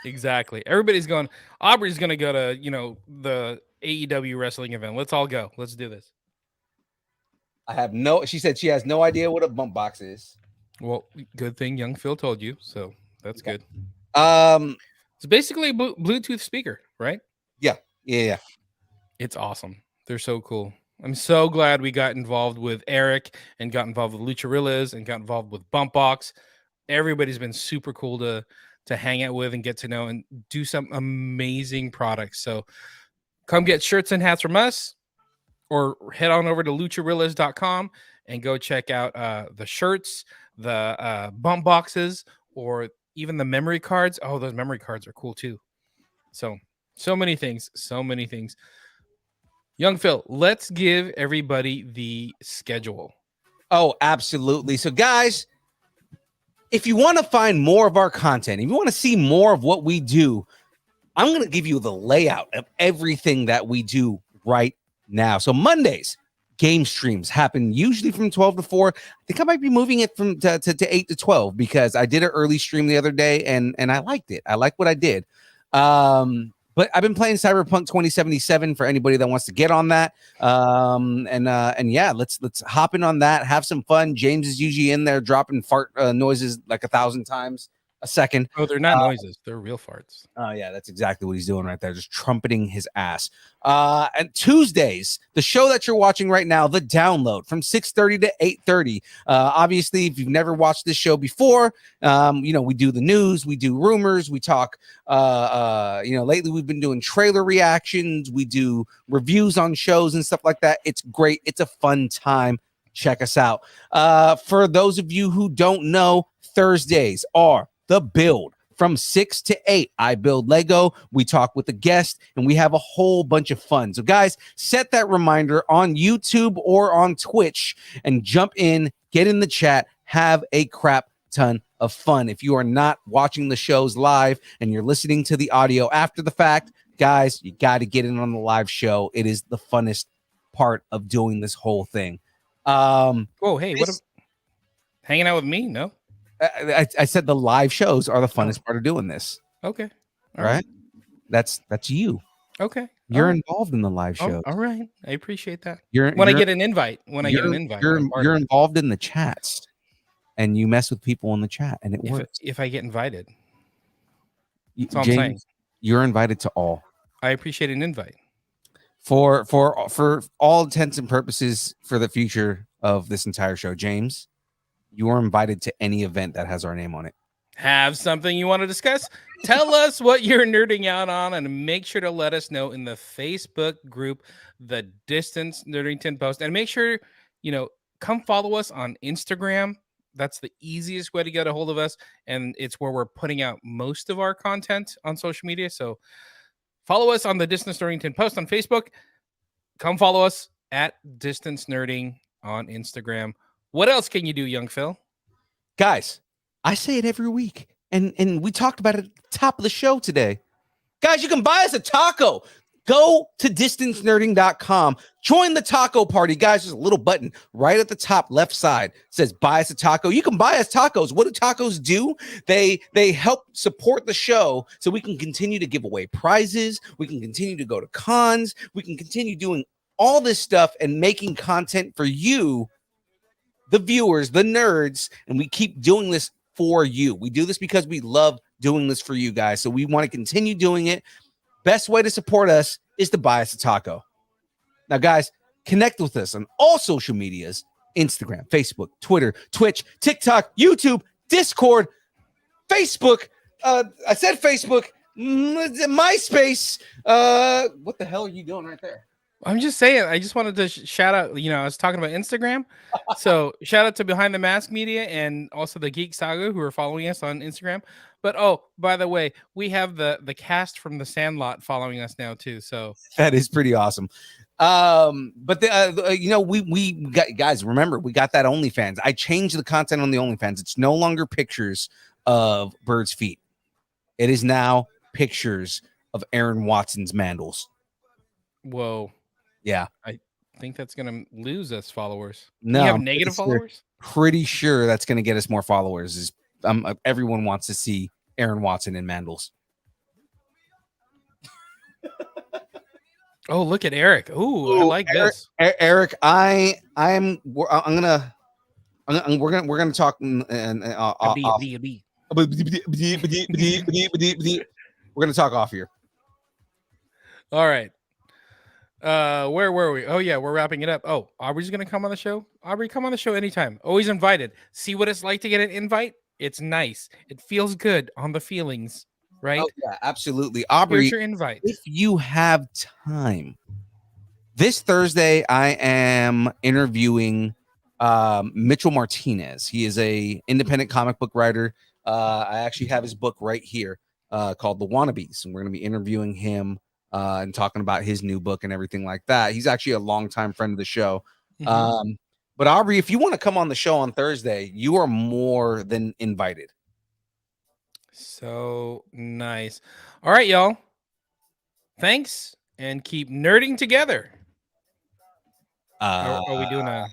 Exactly. Everybody's going. Aubrey's going to go to the AEW wrestling event. Let's all go. Let's do this. She said she has no idea what a bump box is. Well, good thing young Phil told you, so that's good. It's basically a Bluetooth speaker, right? Yeah. It's awesome. They're so cool. I'm so glad we got involved with Eric and got involved with Lucharillas and got involved with Bump Box. Everybody's been super cool to hang out with and get to know and do some amazing products. So come get shirts and hats from us, or head on over to lucharillas.com and go check out the shirts, the bump boxes, or even the memory cards. Oh, those memory cards are cool too. So many things. Young Phil, let's give everybody the schedule. Oh, absolutely. So guys, if you want to find more of our content, if you want to see more of what we do, I'm going to give you the layout of everything that we do right now. So Mondays, game streams happen usually from 12 to 4. I think I might be moving it from to 8 to 12 because I did an early stream the other day and I liked it. I liked what I did. But I've been playing Cyberpunk 2077 for anybody that wants to get on that. And yeah, let's hop in on that. Have some fun. James is usually in there dropping fart noises like 1,000 times a second. Oh, they're not noises. They're real farts. Oh, yeah, that's exactly what he's doing right there. Just trumpeting his ass. And Tuesdays, the show that you're watching right now, The Download, from 6:30 to 8:30. Obviously, if you've never watched this show before, we do the news, we do rumors, we talk. Lately we've been doing trailer reactions, we do reviews on shows and stuff like that. It's great. It's a fun time. Check us out. For those of you who don't know, Thursdays are The Build. From 6 to 8, I build Lego. We talk with a guest, and we have a whole bunch of fun. So, guys, set that reminder on YouTube or on Twitch and jump in, get in the chat, have a crap ton of fun. If you are not watching the shows live and you're listening to the audio after the fact, guys, you got to get in on the live show. It is the funnest part of doing this whole thing. Whoa, hey, hanging out with me? No. I said the live shows are the funnest part of doing this. Okay. All right. That's you. Okay. You're involved in the live shows. All right. I appreciate that. You're I get an invite. You're involved in the chats. and you mess with people in the chat, and it works. If I get invited. That's all I'm saying. You're invited to all. I appreciate an invite. For all intents and purposes for the future of this entire show, James, you are invited to any event that has our name on it. Have something you want to discuss? Tell us what you're nerding out on, and make sure to let us know in the Facebook group, The Distance Nerdington Post. And make sure, come follow us on Instagram. That's the easiest way to get a hold of us. And it's where we're putting out most of our content on social media. So follow us on The Distance Nerdington Post on Facebook. Come follow us at Distance Nerding on Instagram. What else can you do, young Phil? Guys, I say it every week, and we talked about it at the top of the show today. Guys, you can buy us a taco. Go to distancenerding.com. Join the taco party. Guys, there's a little button right at the top left side. It says buy us a taco. You can buy us tacos. What do tacos do? They help support the show so we can continue to give away prizes. We can continue to go to cons. We can continue doing all this stuff and making content for you, the viewers, the nerds, and we keep doing this for you. We do this because we love doing this for you guys. So we want to continue doing it. Best way to support us is to buy us a taco. Now, guys, connect with us on all social medias: Instagram, Facebook, Twitter, Twitch, TikTok, YouTube, Discord, Facebook. I said Facebook, MySpace. What the hell are you doing right there? I'm just saying, I just wanted to shout out, I was talking about Instagram. So shout out to Behind the Mask Media and also the Geek Saga who are following us on Instagram. But by the way, we have the cast from The Sandlot following us now too. So that is pretty awesome. But we got, guys, remember, we got that OnlyFans. I changed the content on the OnlyFans. It's no longer pictures of birds' feet. It is now pictures of Aaron Watson's mandals. Whoa. Yeah. I think that's going to lose us followers. No, we have negative followers? Pretty sure that's going to get us more followers. Everyone wants to see Aaron Watson in mandals. Oh, look at Eric. Ooh, I like Eric, this. Eric, we're gonna talk and we're gonna talk off here. All right. Where were we? Oh yeah, we're wrapping it up. Oh, Aubrey's gonna come on the show. Aubrey, come on the show anytime. Always invited. See what it's like to get an invite? It's nice. It feels good on the feelings, right? Oh yeah, absolutely. Aubrey, here's your invite. If you have time, this Thursday I am interviewing Mitchell Martinez. He is a independent comic book writer. I actually have his book right here called The Wannabes, and we're gonna be interviewing him. And talking about his new book and everything like that. He's actually a longtime friend of the show. Mm-hmm. But Aubrey, if you want to come on the show on Thursday, you are more than invited. So nice. All right, y'all. Thanks, and keep nerding together. Are we doing a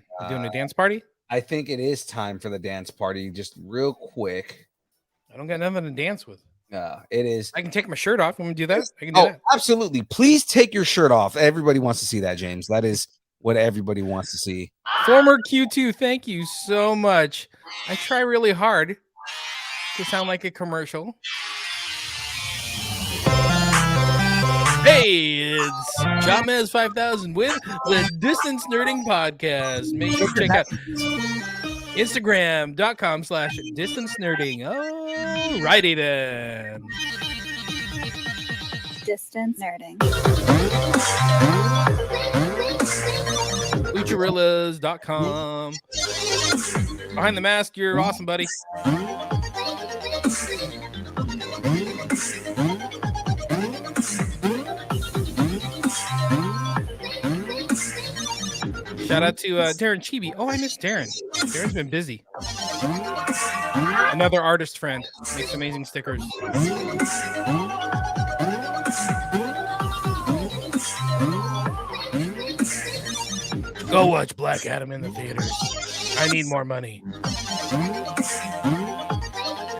dance party? I think it is time for the dance party. Just real quick. I don't got nothing to dance with. It is. I can take my shirt off. When we do that, I can do that. Absolutely. Please take your shirt off. Everybody wants to see that, James. That is what everybody wants to see. Former Q2, thank you so much. I try really hard to sound like a commercial. Hey, it's Chavez 5000 with the Distance Nerding Podcast. Make sure to check out Instagram.com/Distance Nerding. Oh, righty then. Distance Nerding. Lucharillas.com. Behind the Mask, you're awesome, buddy. Shout out to Darren Chibi. Oh, I miss Darren. Darren's been busy. Another artist friend. Makes amazing stickers. Go watch Black Adam in the theaters. I need more money.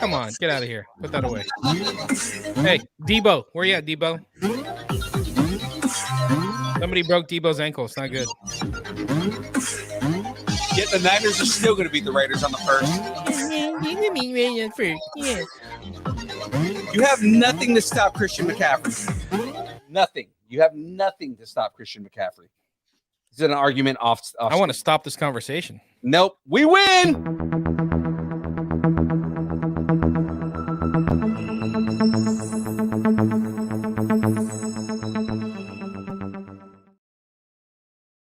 Come on, get out of here. Put that away. Hey, Debo. Where you at, Debo? Somebody broke Debo's ankle. It's not good. Yet the Niners are still going to beat the Raiders on the first. Let me read it first. Yeah. You have nothing to stop Christian McCaffrey. Nothing. You have nothing to stop Christian McCaffrey. This is an argument off. I want to stop this conversation. Nope. We win.